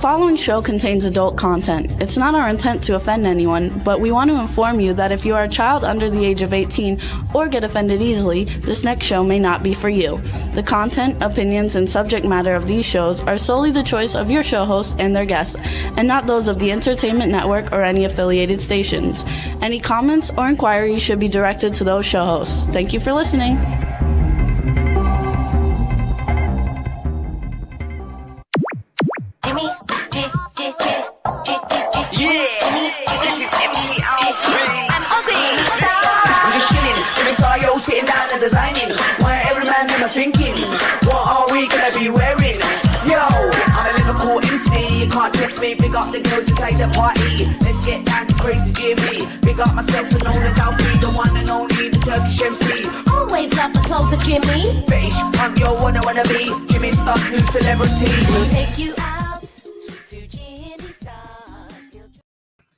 following show contains adult content. It's not our intent to offend anyone, but we want to inform you that if you are a child under the age of 18 or get offended easily, this next show may not be for you. The content, opinions, and subject matter of these shows are solely the choice of your show hosts and their guests, and not those of the Entertainment Network or any affiliated stations. Any comments or inquiries should be directed to those show hosts. Thank you for listening. Sitting down and designing, where every man in thinking, what are we gonna be wearing? Yo, I'm a Liverpool MC, you can't test me. Big up the girls inside the party. Let's get down to crazy Jimmy. Big up myself and known as Alfie, the one and only, the Turkish MC. Always love the clothes of Jimmy. Bitch, I'm your one I wanna be. Jimmy Star's new celebrity. We'll take you out to Jimmy Star's.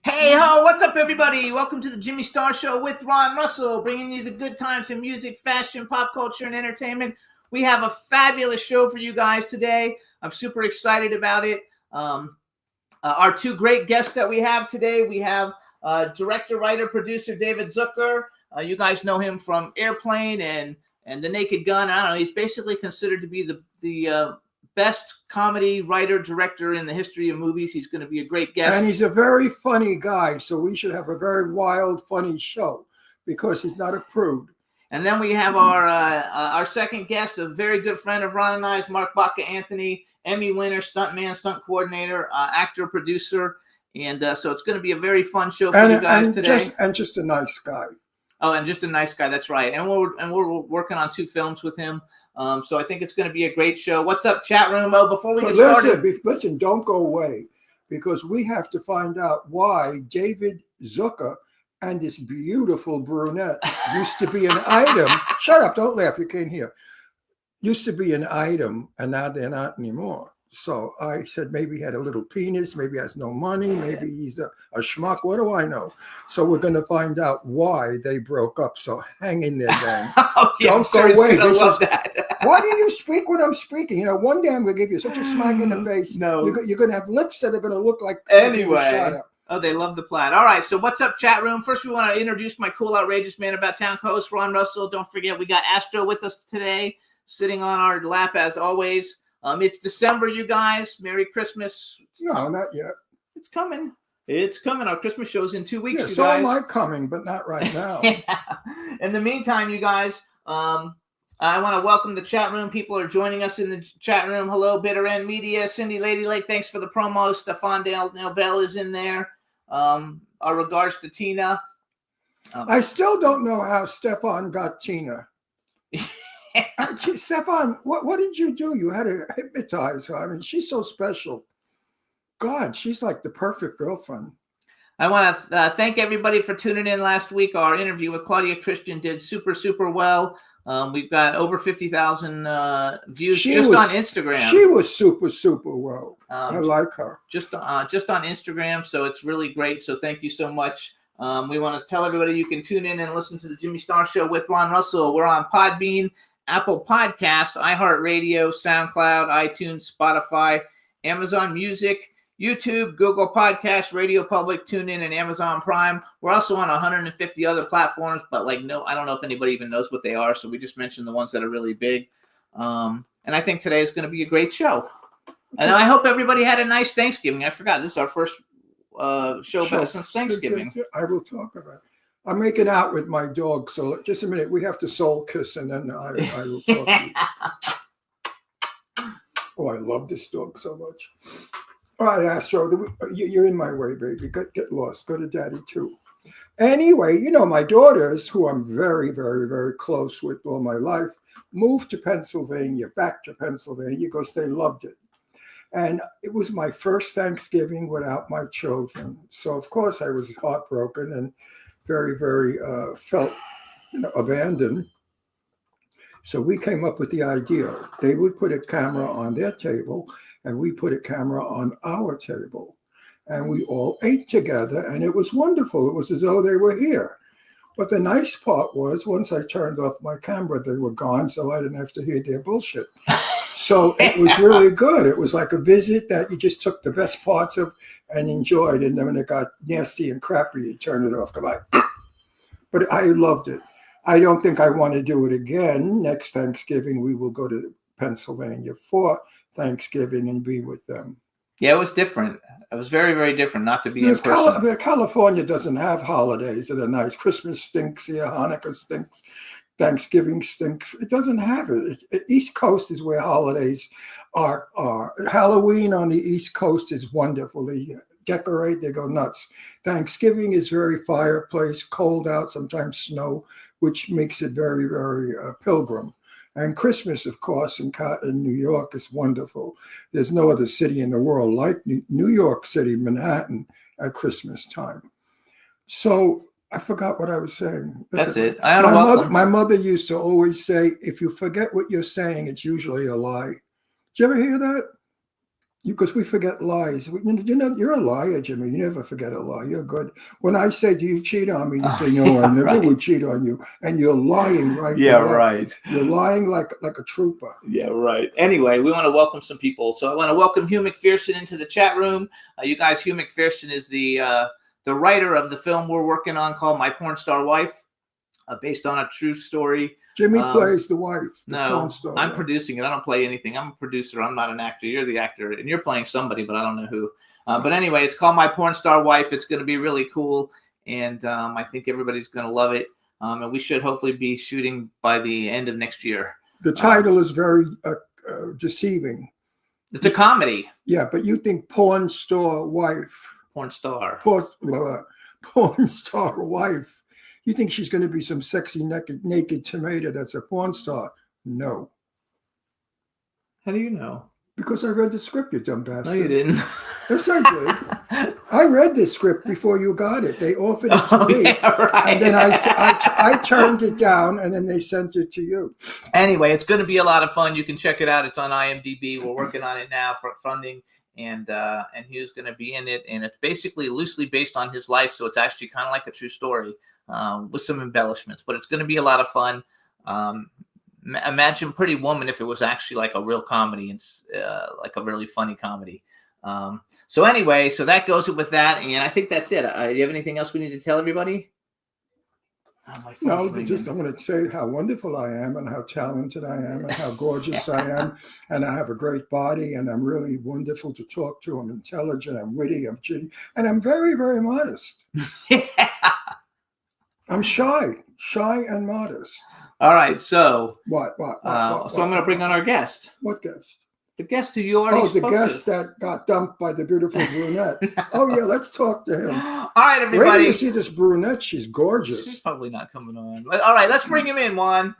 Hey ho, what's up everybody? Welcome to the Jimmy Star Show with Ron Russell, bringing you the good times in music, fashion, pop culture, and entertainment. We have a fabulous show for you guys today. I'm super excited about it. Our two great guests that we have today, we have director, writer, producer David Zucker. You guys know him from Airplane and The Naked Gun. I don't know, he's basically considered to be the best comedy writer, director in the history of movies. He's going to be a great guest. And he's a very funny guy, so we should have a very wild, funny show because he's not a prude. And then we have our second guest, a very good friend of Ron and I's, Mark Baca Anthony, Emmy winner, stuntman, stunt coordinator, actor, producer. And so it's going to be a very fun show for you guys today. Just a nice guy. Oh, and just a nice guy. That's right. And we're working on 2 films with him. So I think it's going to be a great show. What's up, chat room? Oh, before we get started. Listen, don't go away, because we have to find out why David Zucker and this beautiful brunette used to be an item. Shut up, don't laugh, you can't hear. Used to be an item, and now they're not anymore. So I said maybe he had a little penis, maybe he has no money, maybe he's a schmuck. What do I know? So we're going to find out why they broke up. So hang in there, gang. Don't go away. Why do you speak when I'm speaking? You know, one day I'm going to give you such a smack in the face. No. You're going to have lips that are going to look like... Anyway. Oh, they love the plaid. All right, so what's up, chat room? First, we want to introduce my cool, outrageous man about town co-host, Ron Russell. Don't forget, we got Astro with us today, sitting on our lap as always. It's December, you guys. Merry Christmas. No, not yet. It's coming. It's coming. Our Christmas show's in 2 weeks, Yeah, you so guys. am I coming, but not right now. Yeah. In the meantime, you guys, I want to welcome the chat room. People are joining us in the chat room. Hello, Bitter End Media. Cindy Lady Lake, thanks for the promo. Stefan Del Bell is in there. Our regards to Tina. I still don't know how Stefan got Tina. Stefan, what did you do? You had to hypnotize her. I mean, she's so special. God, she's like the perfect girlfriend. I want to thank everybody for tuning in last week. Our interview with Claudia Christian did super, super well. We've got over 50,000 views on Instagram. She was super, super well. I like her. Just on Instagram, so it's really great. So thank you so much. We want to tell everybody you can tune in and listen to the Jimmy Star Show with Ron Russell. We're on Podbean, Apple Podcasts, iHeartRadio, SoundCloud, iTunes, Spotify, Amazon Music, YouTube, Google Podcasts, Radio Public, TuneIn, and Amazon Prime. We're also on 150 other platforms, but I don't know if anybody even knows what they are, so we just mentioned the ones that are really big. And I think today is going to be a great show. And I hope everybody had a nice Thanksgiving. I forgot, this is our first show since Thanksgiving. I will talk about it. I'm making out with my dog, so just a minute. We have to soul kiss, and then I will talk to you. Oh, I love this dog so much. All right, Astro, you're in my way, baby. Get lost. Go to Daddy, too. Anyway, you know, my daughters, who I'm very, very, very close with all my life, moved to Pennsylvania, back to Pennsylvania, because they loved it. And it was my first Thanksgiving without my children. So, of course, I was heartbroken and very, very felt abandoned. So we came up with the idea. They would put a camera on their table, and we put a camera on our table. And we all ate together, and it was wonderful. It was as though they were here. But the nice part was, once I turned off my camera, they were gone, so I didn't have to hear their bullshit. So it was really good. It was like a visit that you just took the best parts of and enjoyed. And then when it got nasty and crappy, you turned it off. Come on. But I loved it. I don't think I want to do it again. Next Thanksgiving, we will go to Pennsylvania for Thanksgiving and be with them. Yeah, it was different. It was very, very different not to be in person. California doesn't have holidays that are nice. Christmas stinks here. Hanukkah stinks. Thanksgiving stinks. It doesn't have it. East Coast is where holidays are. Halloween on the East Coast is wonderful. They decorate, they go nuts. Thanksgiving is very fireplace, cold out, sometimes snow, which makes it very, very pilgrim. And Christmas, of course, in New York is wonderful. There's no other city in the world like New York City, Manhattan, at Christmas time. So I forgot what I was saying. That's it. My mother used to always say, if you forget what you're saying, it's usually a lie. Did you ever hear that? Because we forget lies. You're a liar, Jimmy. You never forget a lie. You're good. When I say, do you cheat on me? You say, no, I never would cheat on you. And you're lying right Yeah, now. right. You're lying like a trooper. Yeah, right. Anyway, we want to welcome some people. So I want to welcome Hugh McPherson into the chat room. You guys, Hugh McPherson is the writer of the film we're working on called My Porn Star Wife, based on a true story. Jimmy plays the wife. No, I'm producing it. I don't play anything. I'm a producer. I'm not an actor. You're the actor, and you're playing somebody, but I don't know who. But anyway, it's called My Porn Star Wife. It's going to be really cool, and I think everybody's going to love it. And we should hopefully be shooting by the end of next year. The title is very deceiving. It's a comedy. Yeah, but you think porn star wife. Porn star. Porn star wife. You think she's going to be some sexy naked tomato that's a porn star? No. How do you know? Because I read the script, you dumb bastard. No, you didn't. Yes, I did. I read the script before you got it. They offered it to me. Yeah, right. And then I turned it down, and then they sent it to you. Anyway, it's going to be a lot of fun. You can check it out. It's on IMDb. We're working on it now for funding. And Hugh's going to be in it. And it's basically loosely based on his life. So it's actually kind of like a true story. With some embellishments, but it's going to be a lot of fun. Imagine Pretty Woman if it was actually like a real comedy. It's like a really funny comedy. So anyway, so that goes with that, and I think that's it. Do you have anything else we need to tell everybody? No, just I'm going to say how wonderful I am and how talented I am and how gorgeous I am, and I have a great body, and I'm really wonderful to talk to. I'm intelligent, I'm witty, I'm chitty, and I'm very, very modest. Yeah. I'm shy and modest. All right, so What? So I'm going to bring on our guest. What guest? The guest who you already spoke to. Oh, the guest that got dumped by the beautiful brunette. Oh, yeah, let's talk to him. All right, Wait everybody. till you see this brunette. She's gorgeous. She's probably not coming on. All right, let's bring him in, Juan.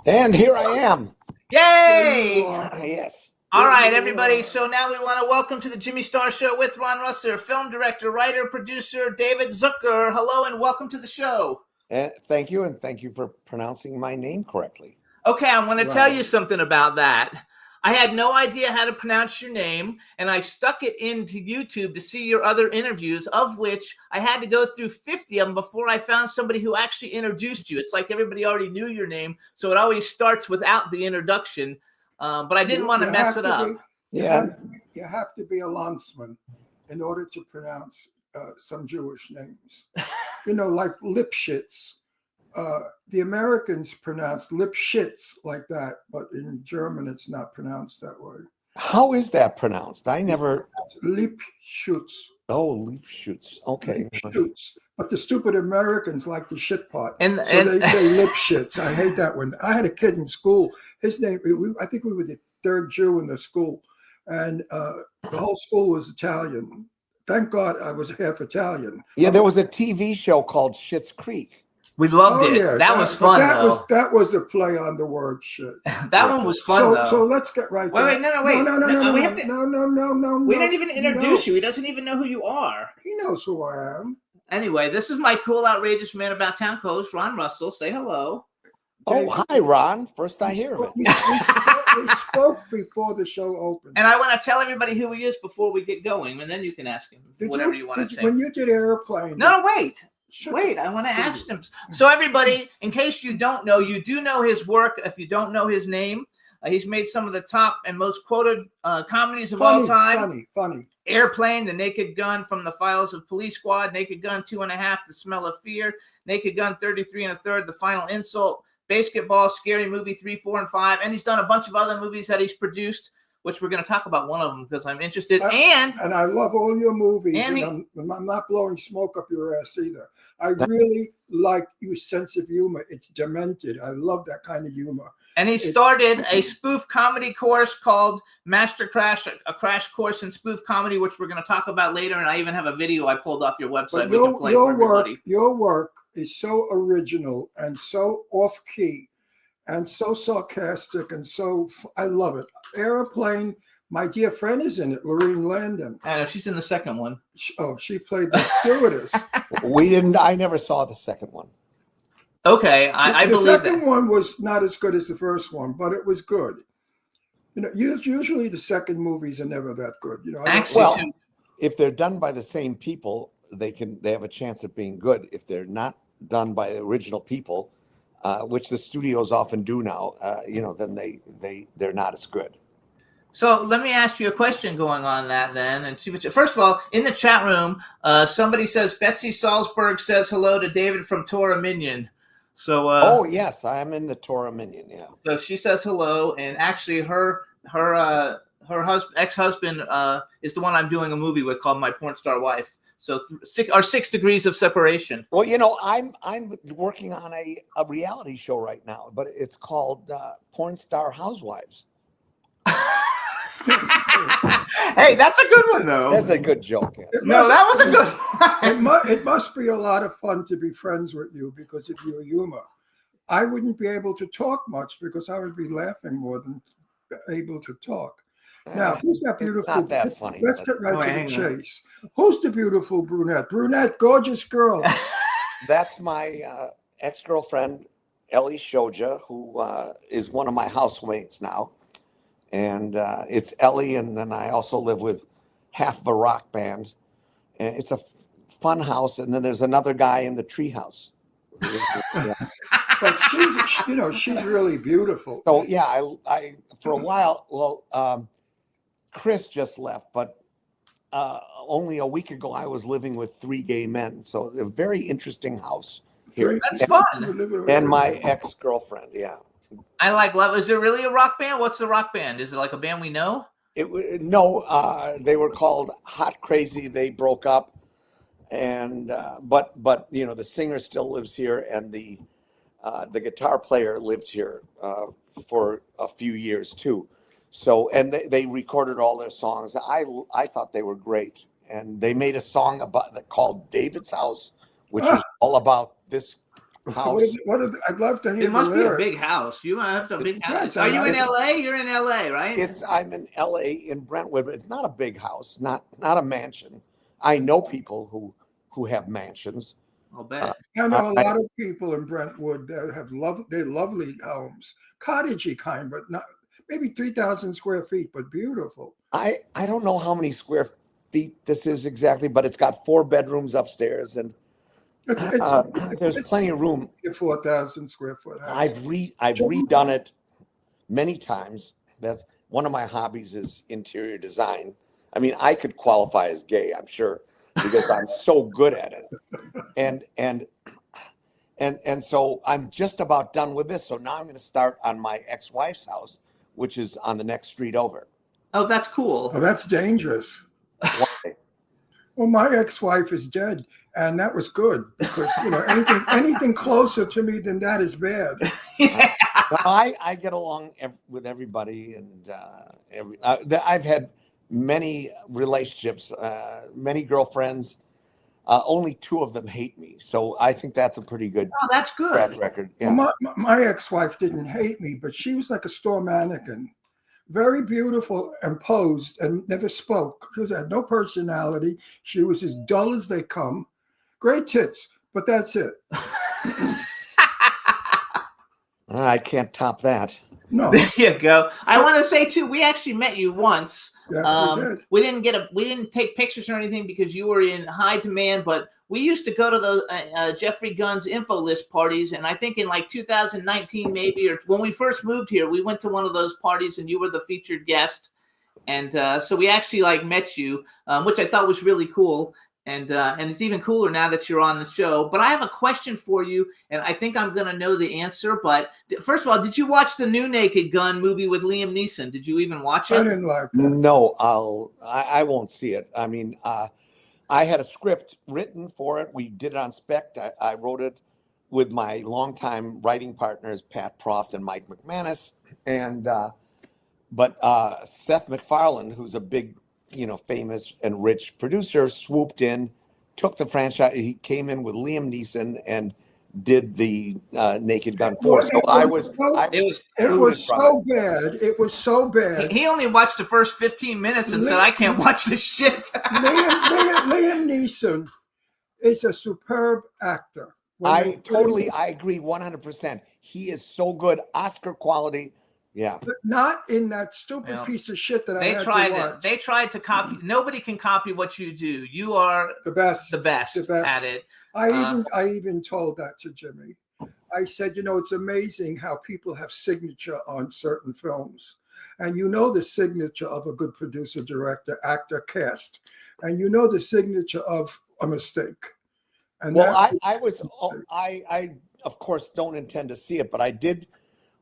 And here I am. Yay! Yes. All right, everybody. So now we want to welcome to the Jimmy Star Show with Ron Russer, film director, writer, producer, David Zucker. Hello and welcome to the show. Thank you, and thank you for pronouncing my name correctly. Okay, I want to tell you something about that. I had no idea how to pronounce your name, and I stuck it into YouTube to see your other interviews, of which I had to go through 50 of them before I found somebody who actually introduced you. It's like everybody already knew your name, so it always starts without the introduction. But I didn't want to mess it up. You have to be a Landsman in order to pronounce some Jewish names. Like Lipschitz. The Americans pronounce Lipschitz like that, but in German it's not pronounced that way. How is that pronounced? I never. Lipschutz. Oh, Lipschutz. Okay. Lipschutz. But the stupid Americans like the shit pot. And they say Lipschitz. I hate that one. I had a kid in school. His name, I think we were the third Jew in the school. And the whole school was Italian. Thank God I was half Italian. Yeah, there was a TV show called Schitt's Creek. We loved it. Yeah, that was fun, though. That was a play on the word shit. That one was fun, though. So let's get right Wait, there. no. We didn't even introduce you. He doesn't even know who you are. He knows who I am. Anyway, this is my cool, outrageous man about town host, Ron Russell. Say hello. Oh, hi, Ron. First I hear of it. We spoke before the show opened. And I want to tell everybody who he is before we get going, and then you can ask him whatever you want to say. When you did Airplane. No, wait. Wait, I want to ask him. So, everybody, in case you don't know, you do know his work. If you don't know his name, he's made some of the top and most quoted comedies of all time. Funny. Airplane, The Naked Gun, From the Files of Police Squad, Naked Gun 2.5, The Smell of Fear, Naked Gun 33 1/3, The Final Insult, Basketball, Scary Movie 3, 4, and 5. And he's done a bunch of other movies that he's produced, which we're going to talk about one of them because I'm interested. And I love all your movies. And I'm not blowing smoke up your ass either. I really like your sense of humor. It's demented. I love that kind of humor. And he started a spoof comedy course called Master Crash, a crash course in spoof comedy, which we're going to talk about later. And I even have a video I pulled off your website. But We can play for everybody. your work is so original and so off key and so sarcastic and I love it. Airplane, my dear friend is in it, Lorene Landon. I know she's in the second one. She played the stewardess. I never saw the second one. Okay, I the believe second that. one was not as good as the first one, but it was good. You know, usually the second movies are never that good. You know, Actually, Well, too. if they're done by the same people, they have a chance of being good. If they're not done by the original people, which the studios often do now, then they're not as good. So let me ask you a question going on that then, and see what. First of all, in the chat room, somebody says Betsy Salzberg says hello to David from Torah Minion. So Oh yes, I'm in the Torah Minion. Yeah. so she says hello, and actually her ex-husband is the one I'm doing a movie with called My Porn Star Wife. So 6 degrees of separation. Well, I'm working on a reality show right now, but it's called Porn Star Housewives. Hey, that's a good one though. That's a good joke. Yes. No, that was a good one. It must be a lot of fun to be friends with you because of your humor. I wouldn't be able to talk much because I would be laughing more than able to talk. Now, who's that beautiful? It's not that funny. Let's but get right to hang the on. chase. Who's the beautiful brunette? Brunette, gorgeous girl. That's my ex-girlfriend, Ellie Shoja, who is one of my housemates now. And it's Ellie, and then I also live with half of a rock band. And it's a fun house. And then there's another guy in the treehouse. But she's really beautiful. So yeah, I for a while. Chris just left, but only a week ago I was living with 3 gay men. So a very interesting house here. That's fun. And my ex-girlfriend, yeah. I like love. Is there really a rock band? What's the rock band? Is it like a band we know? They were called Hot Crazy. They broke up, and but the singer still lives here, and the guitar player lived here for a few years too. So, and they recorded all their songs. I thought they were great, and they made a song called David's House, which is all about this house. I'd love to hear It must the be a lyrics. big house. You must have a big Yeah, house. it's Are a you in nice- LA? You're in LA, right? I'm in LA in Brentwood, but it's not a big house, not a mansion. I know people who have mansions. I'll bet. I know a lot of people in Brentwood that have lovely homes, cottagey kind, but not maybe 3,000 square feet, but beautiful. I don't know how many square feet this is exactly, but it's got 4 bedrooms upstairs, and there's plenty of room. A 4,000 square foot house. I've redone it many times. That's one of my hobbies is interior design. I mean, I could qualify as gay, I'm sure, because I'm so good at it. And so I'm just about done with this. So now I'm going to start on my ex-wife's house, which is on the next street over. Oh, that's cool. Oh, that's dangerous. Why? Well, my ex-wife is dead, and that was good because anything closer to me than that is bad. I get along with everybody, and I've had many relationships, many girlfriends. Only 2 of them hate me, so I think that's a pretty good Oh, that's track good. record. Yeah. Well, my ex-wife didn't hate me, but she was like a store mannequin. Very beautiful and posed and never spoke. She had no personality. She was as dull as they come. Great tits, but that's it. I can't top that. No. There you go. I want to say too, we actually met you once. Yes, we did. We didn't take pictures or anything because you were in high demand, but we used to go to those Jeffrey Gunn's info list parties, and I think in like 2019 maybe, or when we first moved here, we went to one of those parties, and you were the featured guest, and so we actually like met you, which I thought was really cool. And it's even cooler now that you're on the show. But I have a question for you, and I think I'm going to know the answer. But first of all, did you watch the new Naked Gun movie with Liam Neeson? Did you even watch I it? didn't like that. No, I won't see it. I mean, I had a script written for it. We did it on spec. I wrote it with my longtime writing partners, Pat Proft and Mike McManus. And but Seth MacFarlane, who's a big, famous and rich producer, swooped in, took the franchise. He came in with Liam Neeson and did the Naked Gun 4. So I was It excluded was from so bad. It was so bad. He only watched the first 15 minutes and said, "I can't watch this shit." Liam Neeson is a superb actor. I agree 100%. He is so good, Oscar quality. Yeah. But not in that stupid Well, piece of shit that I They had tried to it. watch. They tried to copy. Nobody can copy what you do. You are the best. the best at it. I even told that to Jimmy. I said, it's amazing how people have signature on certain films. And the signature of a good producer, director, actor, cast. And the signature of a mistake. And Well, I of course don't intend to see it, but I did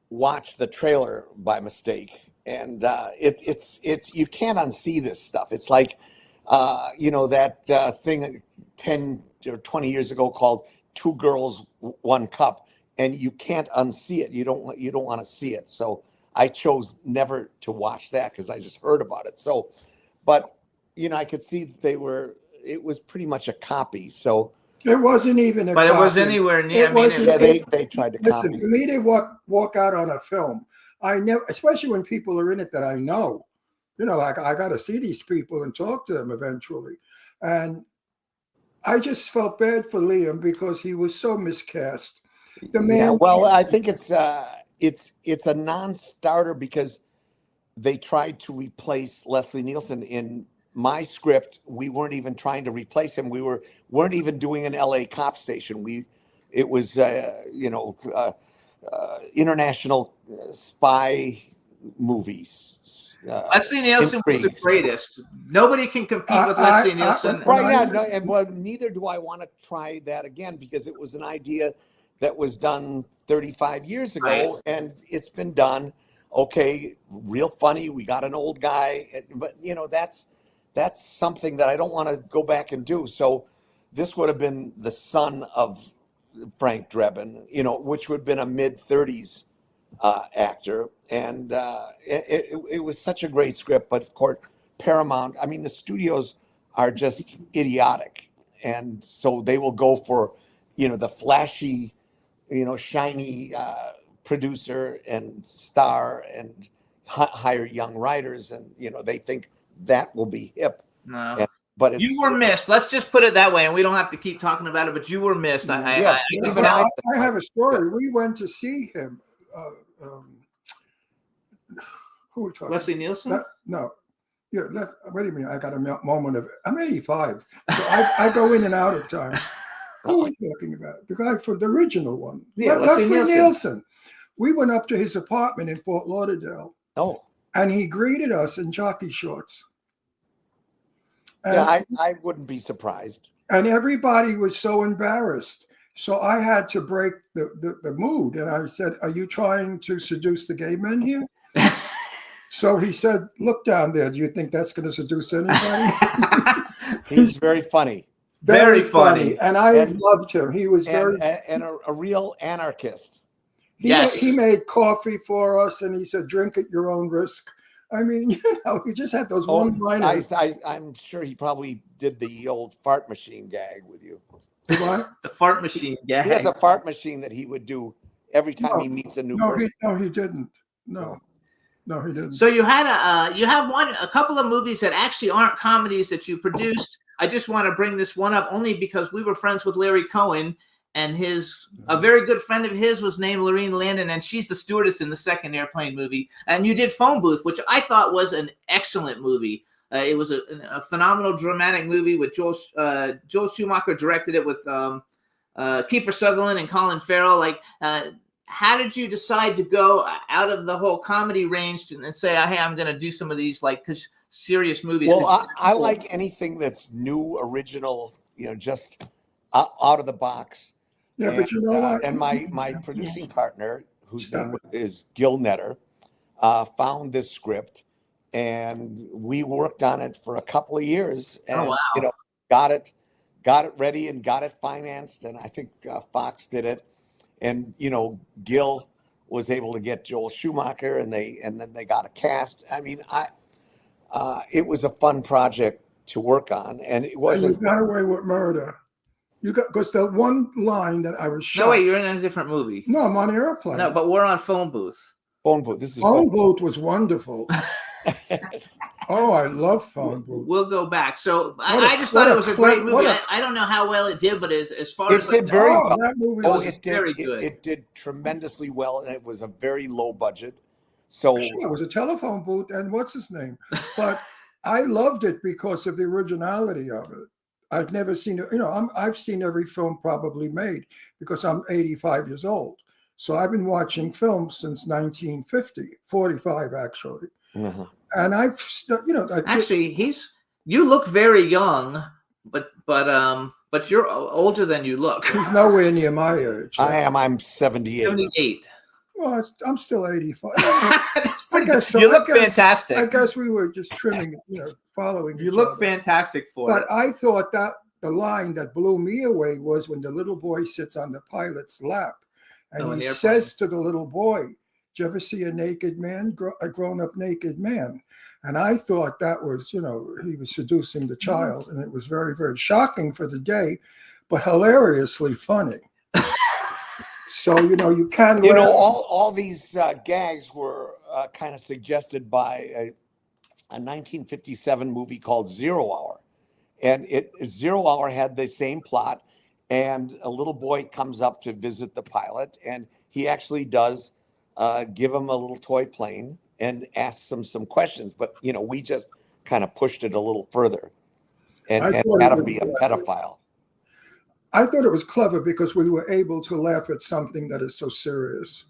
watch the trailer by mistake, and it's you can't unsee this stuff. It's like that thing 10 or 20 years ago called Two Girls, One Cup, and you can't unsee it. You don't want to see it. So I chose never to watch that because I just heard about it. So, but I could see that it was pretty much a copy. So it wasn't even a But copy. it was anywhere near. It wasn't- they tried to Listen, copy. for me to walk out on a film, I never, especially when people are in it that I know, like I got to see these people and talk to them eventually. And I just felt bad for Liam because he was so miscast. The man. Yeah, well, I think it's a non-starter because they tried to replace Leslie Nielsen. In my script, we weren't even trying to replace him. We weren't even doing an LA cop station. It was international spy movies. Leslie Nielsen was the intrigues. greatest. Nobody can compete with Leslie Nielsen. Right now, no, and well, neither do I want to try that again because it was an idea that was done 35 years ago, Right. and it's been done. Okay, real funny. We got an old guy, but that's something that I don't want to go back and do. So this would have been the son of Frank Drebin, which would have been a mid-30s actor, and it was such a great script. But of course, Paramount. I mean, the studios are just idiotic, and so they will go for the flashy, shiny producer and star and hire young writers, and they think that will be hip. No. But it's, You were missed. Let's just put it that way, and we don't have to keep talking about it. But you were missed. Yes, even I I- have a story. We went to see him. Who are we talking? Leslie Nielsen. No. Yeah, wait a minute. I got a moment of. I'm 85, so I go in and out at times. Who are we talking about? The guy from the original one. Yeah, Leslie Leslie Nielsen. We went up to his apartment in Fort Lauderdale, Oh, and he greeted us in jockey shorts. And, yeah, I wouldn't be surprised. and everybody was so embarrassed. So I had to break the mood, and I said, "Are you trying to seduce the gay men here?" So he said, "Look down there. Do you think that's going to seduce anybody?" He's very funny Very funny. and I And- loved him. He was very. and a real anarchist. Yes. He made coffee for us, and he said, "Drink at your own risk." I mean, he just had those Oh, one-liners. I'm sure he probably did the old fart machine gag with you. What? The fart machine. He has Yeah. a fart machine that he would do every time he meets a new person. He didn't. No, he didn't. So you had a couple of movies that actually aren't comedies that you produced. I just want to bring this one up only because we were friends with Larry Cohen, and a very good friend of his was named Lorene Landon, and she's the stewardess in the second Airplane movie. And you did Phone Booth, which I thought was an excellent movie. It was a phenomenal dramatic movie with Joel Schumacher directed it with Kiefer Sutherland and Colin Farrell. Like, how did you decide to go out of the whole comedy range and say, hey, I'm going to do some of these serious movies? Well, I like anything that's new, original, just out of the box. Yeah, but you know what? And my producing partner, whose name is Gil Netter, found this script, and we worked on it for a couple of years, and got it ready and got it financed, and I think Fox did it, and Gil was able to get Joel Schumacher, and then they got a cast. I mean, it was a fun project to work on, and it wasn't. And you got away with murder. You got, because the one line that I was shocked. No, wait, you're in a different movie. No, I'm on Airplane. No, but we're on Phone Booth. Phone Booth. This is Phone Booth was wonderful. Oh, I love Phone Booth. We'll go back. So I just thought it was a great movie. I don't know how well it did, but as far as it did very well. That movie Oh, was it did. very good. It did tremendously well, and it was a very low budget. So it was a telephone booth, and what's his name? But I loved it because of the originality of it. I've never seen it. I've seen every film probably made because I'm 85 years old. So I've been watching films since 1950, 45 actually. uh-huh. And I've, Actually, you look very young, but you're older than you look. he's nowhere near my age. I'm 78. 78. Well, I'm still 85. That's pretty I guess good. so. You look I guess- fantastic. I guess we were just trimming, following. You each look other. fantastic for But it. I thought that the line that blew me away was when the little boy sits on the pilot's lap, and in he the says to the little boy, "Did you ever see a naked man, a grown-up naked man?" And I thought that was, he was seducing the child, and it was very, very shocking for the day, but hilariously funny. So you can. All these gags were kind of suggested by a 1957 movie called 0 Hour, and 0 Hour had the same plot, and a little boy comes up to visit the pilot, and he actually does give him a little toy plane and asks him some questions, but we just kind of pushed it a little further, and I thought had it him was be a pedophile. I thought it was clever because we were able to laugh at something that is so serious,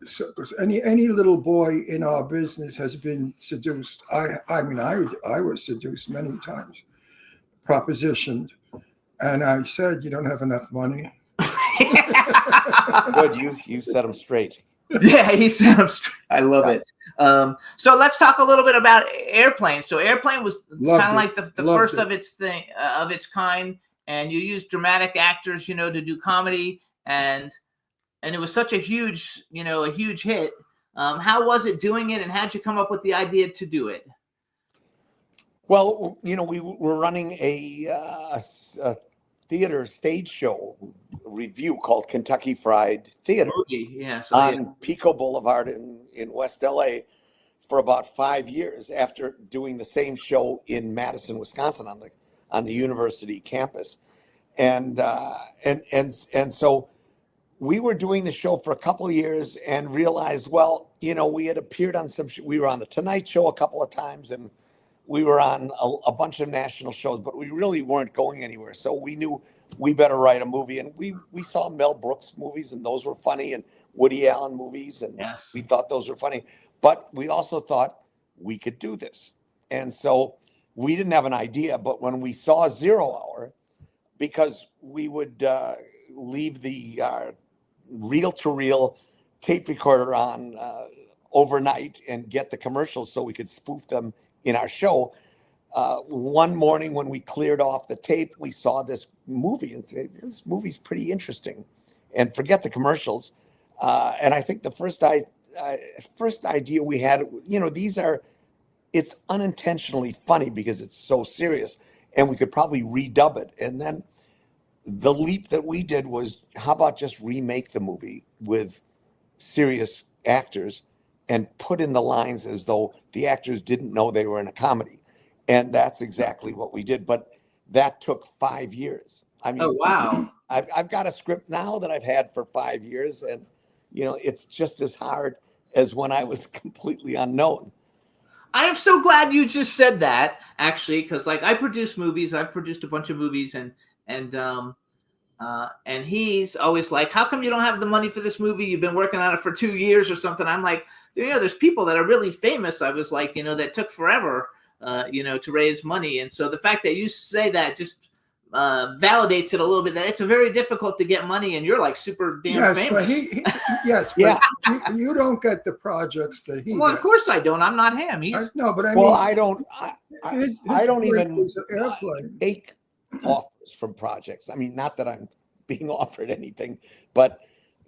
So, because any little boy in our business has been seduced. I mean, I was seduced many times, propositioned, and I said, "You don't have enough money." Good, you set him straight. Yeah, he sounds. I love it. So let's talk a little bit about Airplane. So Airplane was Loved kind of it. like the Loved first it. of its kind, and you used dramatic actors, to do comedy, and it was such a huge hit. How was it doing it, and how'd you come up with the idea to do it? Well, we were running a theater stage show review called Kentucky Fried Theater Yeah. So on Pico Boulevard in West LA for about 5 years after doing the same show in Madison, Wisconsin on the university campus. And so we were doing the show for a couple of years and realized, well, we had appeared on we were on the Tonight Show a couple of times, and we were on a bunch of national shows, but we really weren't going anywhere. So we knew we better write a movie. And we saw Mel Brooks movies, and those were funny, and Woody Allen movies, and Yes. we thought those were funny. But we also thought we could do this. And so we didn't have an idea, but when we saw 0 Hour, because we would leave the reel-to-reel tape recorder on overnight and get the commercials so we could spoof them in our show. One morning when we cleared off the tape, we saw this movie and said, "This movie's pretty interesting," and forget the commercials. And I think the first idea we had, it's unintentionally funny because it's so serious, and we could probably redub it. And then the leap that we did was, how about just remake the movie with serious actors and put in the lines as though the actors didn't know they were in a comedy. And that's exactly what we did. But that took 5 years. I mean, Oh wow. I've got a script now that I've had for 5 years, and it's just as hard as when I was completely unknown. I am so glad you just said that, actually, because like I produce movies. I've produced a bunch of movies, and he's always like, "How come you don't have the money for this movie? You've been working on it for 2 years or something." I'm like, there's people that are really famous. I was like, that took forever, to raise money, and so the fact that you say that just validates it a little bit. That it's very difficult to get money, and you're like super damn Yes, famous. but yes, Yeah. but you don't get the projects that he Well, of gets. course I don't. I'm not him. He's No, but I Well, mean, I don't. his I don't break even was an airplane. take offers from projects. I mean, not that I'm being offered anything, but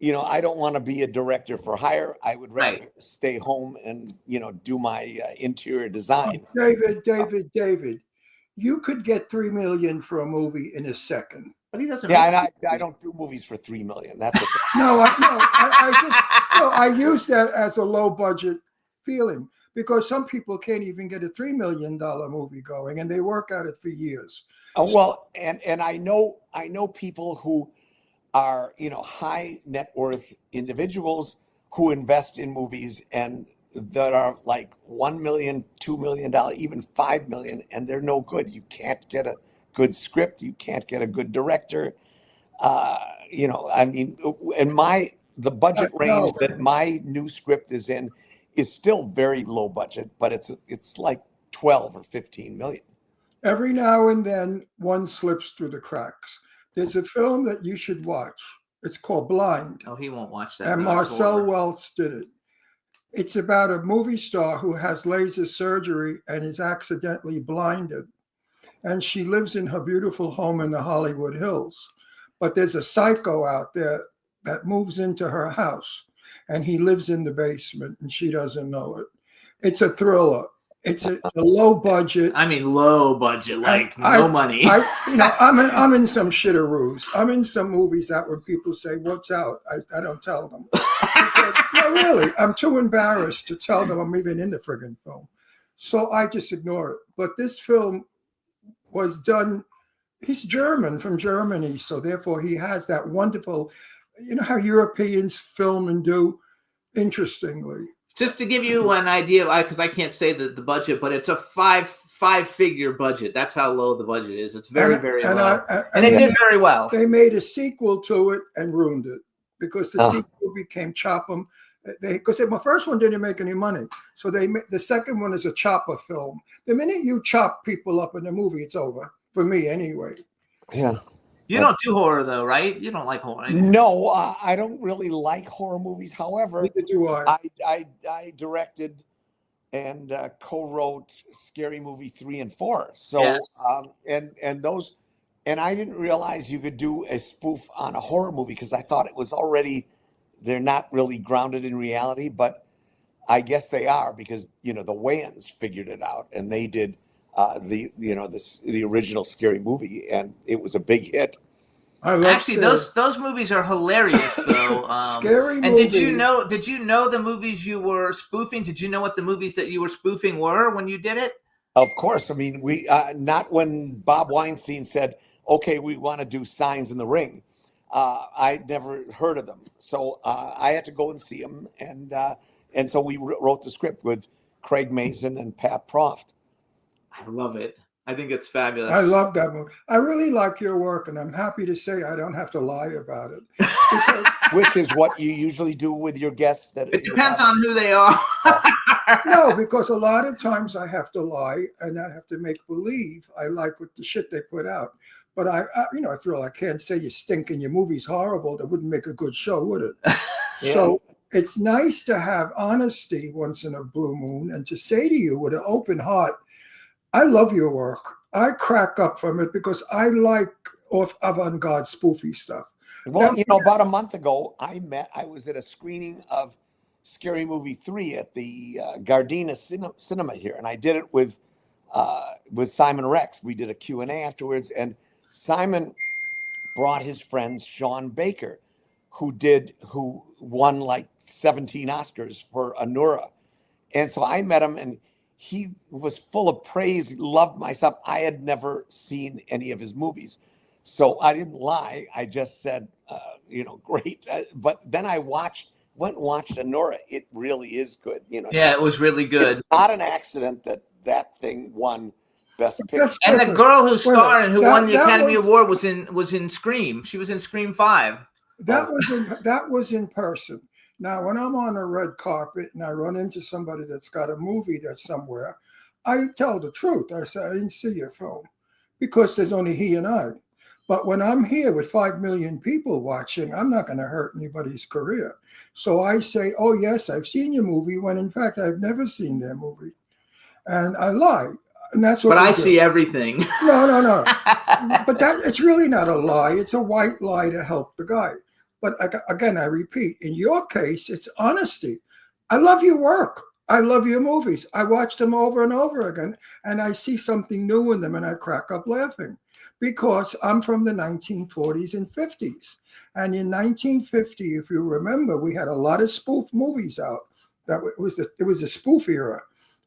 I don't want to be a director for hire. I would rather Right. stay home and do my interior design. David, you could get $3 million for a movie in a second. but he doesn't. Yeah, make and I don't do movies for $3 million. That's the thing. No, I use that as a low budget feeling because some people can't even get a $3 million movie going, and they work at it for years. Well, and I know people who are high net worth individuals who invest in movies and that are like $1 million, $2 million, even $5 million, and they're no good. You can't get a good script. You can't get a good director. I mean, and the budget range that my new script is in is still very low budget, but it's like 12 or 15 million. Every now and then, one slips through the cracks. There's a film that you should watch. It's called Blind, Oh, he won't watch that. and No, it's Marcel horrible. Welz did it. It's about a movie star who has laser surgery and is accidentally blinded. And she lives in her beautiful home in the Hollywood Hills. But there's a psycho out there that moves into her house, and he lives in the basement, and she doesn't know it. It's a thriller. It's a low budget. I mean, low budget, like I- no money. I'm in some shitteroos. I'm in some movies that when people say, "What's out?" I don't tell them. Because, no, really, I'm too embarrassed to tell them I'm even in the friggin' film. So I just ignore it. But this film was done. He's German, from Germany, so therefore he has that wonderful. You know how Europeans film and do, interestingly. Just to give you an idea, because I can't say the budget, but it's a five-figure budget. That's how low the budget is. It's very, very low. And it did very well. They made a sequel to it and ruined it because the sequel became Chop 'em. Because my first one didn't make any money, so the second one is a chopper film. The minute you chop people up in a movie, it's over for me anyway. Yeah. You don't do horror though, right? You don't like horror. No, I don't really like horror movies. However, Neither do I. I directed and co-wrote Scary Movie 3 and 4. So Yes. and those, and I didn't realize you could do a spoof on a horror movie because I thought it was already, they're not really grounded in reality, but I guess they are because the Wayans figured it out and they did the original Scary Movie, and it was a big hit. I love Actually, Scary. those movies are hilarious, though. Scary And did you movie. Did you know the movies you were spoofing? Did you know what the movies that you were spoofing were when you did it? Of course, I mean we not when Bob Weinstein said, "Okay, we want to do Signs in the Ring." I'd never heard of them, so I had to go and see them, and so we wrote the script with Craig Mazin and Pat Proft. I love it. I think it's fabulous. I love that movie. I really like your work, and I'm happy to say I don't have to lie about it. Because, Which is what you usually do with your guests. That It depends on who they are. no, because a lot of times I have to lie and I have to make believe I like what the shit they put out. But I feel I can't say you stink and your movie's horrible. That wouldn't make a good show, would it? Yeah. So it's nice to have honesty once in a blue moon and to say to you with an open heart, I love your work. I crack up from it because I like avant-garde spoofy stuff. Well, about a month ago, I was at a screening of Scary Movie 3 at the Gardena Cinema here, and I did it with Simon Rex. We did a Q&A afterwards, and Simon brought his friend Sean Baker, who won like 17 Oscars for Anura. And so I met him, and he was full of praise. He loved my stuff. I had never seen any of his movies. So I didn't lie. I just said, great. But then went and watched Anora. It really is good. Yeah, it was really good. It's not an accident that thing won Best Picture. That's And the different. girl who's Wait a minute. starring, who That- won the that Academy was- Award, was in Scream. She was in Scream 5. That was in person. Now, when I'm on a red carpet and I run into somebody that's got a movie that's somewhere, I tell the truth. I say, I didn't see your film because there's only he and I. But when I'm here with 5 million people watching, I'm not going to hurt anybody's career. So I say, oh, yes, I've seen your movie, when in fact, I've never seen their movie. And I lie. And that's what But we I do. see everything. No. But it's really not a lie. It's a white lie to help the guy. But again, I repeat, in your case, it's honesty. I love your work. I love your movies. I watch them over and over again, and I see something new in them, and I crack up laughing because I'm from the 1940s and 50s. And in 1950, if you remember, we had a lot of spoof movies out. It was a spoof era.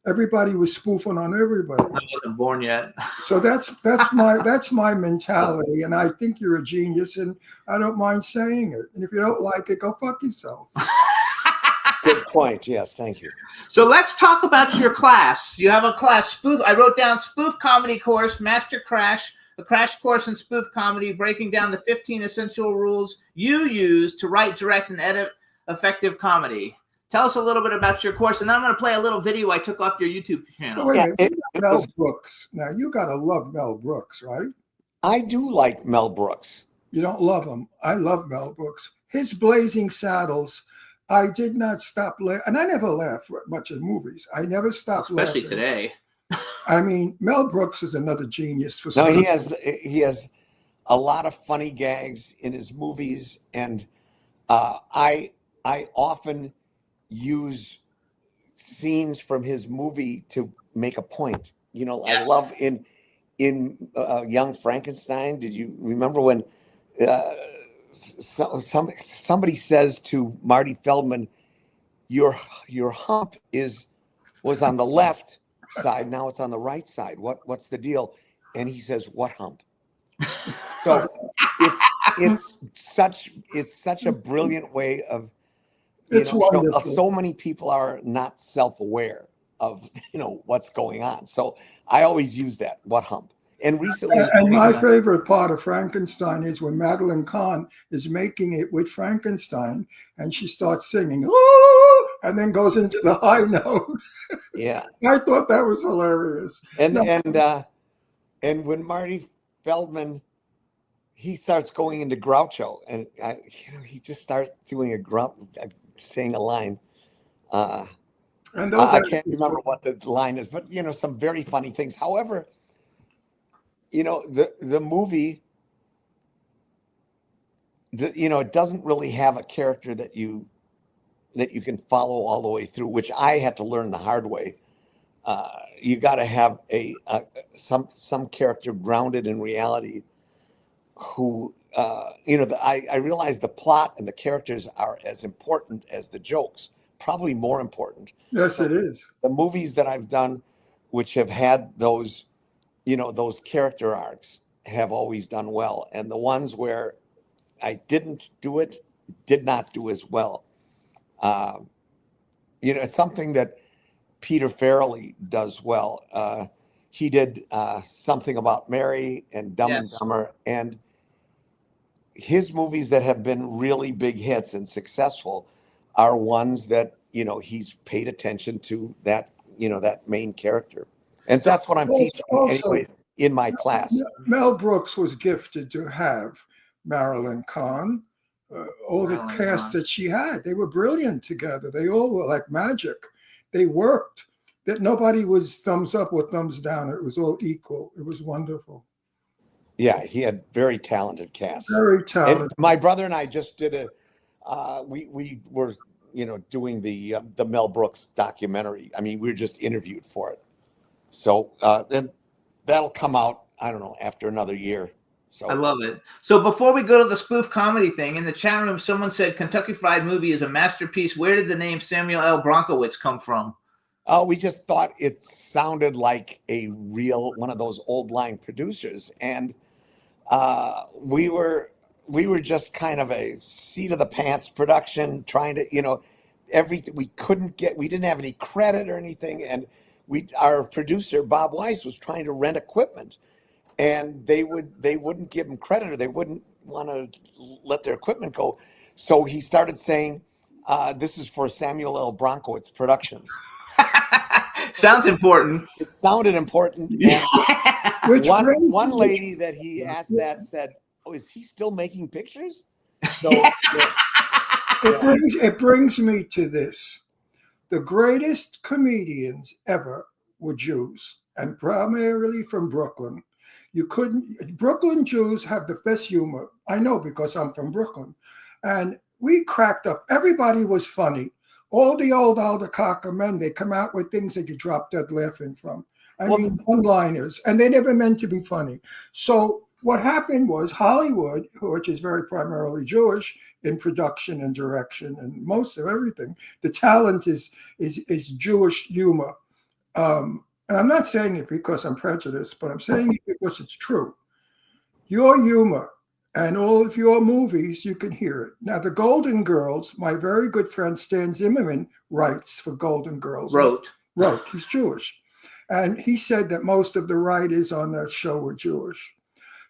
Everybody was spoofing on everybody. I wasn't born yet. So that's my mentality, and I think you're a genius, and I don't mind saying it. And if you don't like it, go fuck yourself. Good point. Yes, thank you. So let's talk about your class. You have a class, spoof. I wrote down spoof comedy course, Master Crash, a crash course in spoof comedy, breaking down the 15 essential rules you use to write, direct, and edit effective comedy. Tell us a little bit about your course, and then I'm going to play a little video I took off your YouTube channel. Wait a minute, it Mel was- Brooks. Now you gotta love Mel Brooks, right? I do like Mel Brooks. You don't love him. I love Mel Brooks. His Blazing Saddles. I did not stop laughing, and I never laugh much in movies. I never stopped Especially laughing. today. I mean, Mel Brooks is another genius for No, some. he has a lot of funny gags in his movies, and I often use scenes from his movie to make a point. I love in Young Frankenstein. Did you remember when somebody says to Marty Feldman, "Your hump was on the left side, now it's on the right side. What's the deal?" And he says, "What hump?" So it's such a brilliant way of. It's wonderful. So many people are not self-aware of what's going on. So I always use that, what hump. And recently, And my favorite part of Frankenstein is when Madeline Kahn is making it with Frankenstein, and she starts singing, "Ooh," and then goes into the high note. yeah. I thought that was hilarious. And No. and when Marty Feldman, he starts going into Groucho, and he just starts doing saying a line. And those I are- can't remember what the line is, but some very funny things. However, the movie, it doesn't really have a character that you can follow all the way through, which I had to learn the hard way. You got to have some character grounded in reality who I realize the plot and the characters are as important as the jokes, probably more important. Yes, it is. The movies that I've done, which have had those character arcs, have always done well. And the ones where I did not do as well. It's something that Peter Farrelly does well. He did Something About Mary and Dumb and Yes. Dumber, and his movies that have been really big hits and successful are ones that he's paid attention to that main character, and that's what I'm teaching anyways in my class. Mel Brooks was gifted to have Marilyn Kahn. All the Marilyn cast Kahn. that she had, they were brilliant together. They all were like magic. They worked. That nobody was thumbs up or thumbs down. It was all equal. It was wonderful. Yeah, he had very talented casts. Very talented. And my brother and I just did we were doing the Mel Brooks documentary. I mean, we were just interviewed for it. So then that'll come out, I don't know, after another year. So I love it. So before we go to the spoof comedy thing, in the chat room, someone said Kentucky Fried Movie is a masterpiece. Where did the name Samuel L. Bronkowitz come from? we just thought it sounded like a real one of those old line producers, and we were just kind of a seat of the pants production, trying to, everything. We didn't have any credit or anything, and our producer Bob Weiss was trying to rent equipment, and they wouldn't give him credit, or they wouldn't want to let their equipment go. So he started saying, "This is for Samuel L. Bronkowitz Productions." Sounds important. It sounded important. And Which brings one me- lady that he asked that said, "Oh, is he still making pictures?" So yeah. it brings me to this. The greatest comedians ever were Jews, and primarily from Brooklyn. Brooklyn Jews have the best humor. I know because I'm from Brooklyn. And we cracked up. Everybody was funny. All the old Aldecocker men, they come out with things that you drop dead laughing from. I mean, one-liners, and they never meant to be funny. So what happened was Hollywood, which is very primarily Jewish in production and direction and most of everything, the talent is Jewish humor. And I'm not saying it because I'm prejudiced, but I'm saying it because it's true. Your humor and all of your movies, you can hear it. Now, the Golden Girls, my very good friend Stan Zimmerman writes for Golden Girls. Wrote. He's Jewish. And he said that most of the writers on that show were Jewish.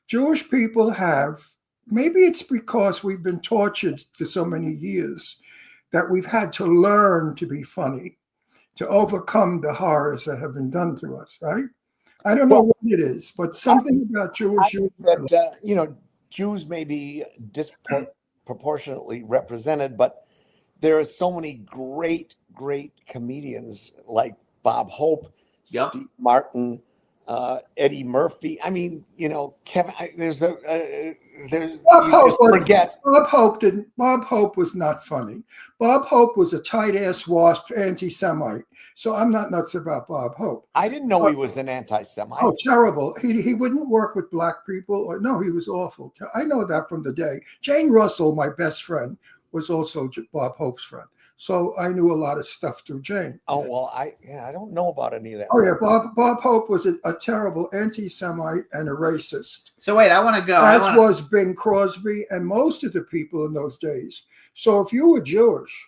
Jewish people have, maybe it's because we've been tortured for so many years that we've had to learn to be funny, to overcome the horrors that have been done to us, right? I don't know what it is, but something about Jewish humor. That Jews may be disproportionately represented, but there are so many great comedians like Bob Hope, Yep. Steve Martin, Eddie Murphy. I mean, Kevin. You just forget. Bob Hope was not funny. Bob Hope was a tight-ass wasp anti-Semite. So I'm not nuts about Bob Hope. I didn't know he was an anti-Semite. Oh, terrible. He wouldn't work with black people. No, he was awful. I know that from the day. Jane Russell, my best friend, was also Bob Hope's friend. So I knew a lot of stuff through Jane. Oh, well, I don't know about any of that. Oh, yeah, Bob Hope was a terrible anti-Semite and a racist. So wait, I want to go. As was Bing Crosby and most of the people in those days. So if you were Jewish,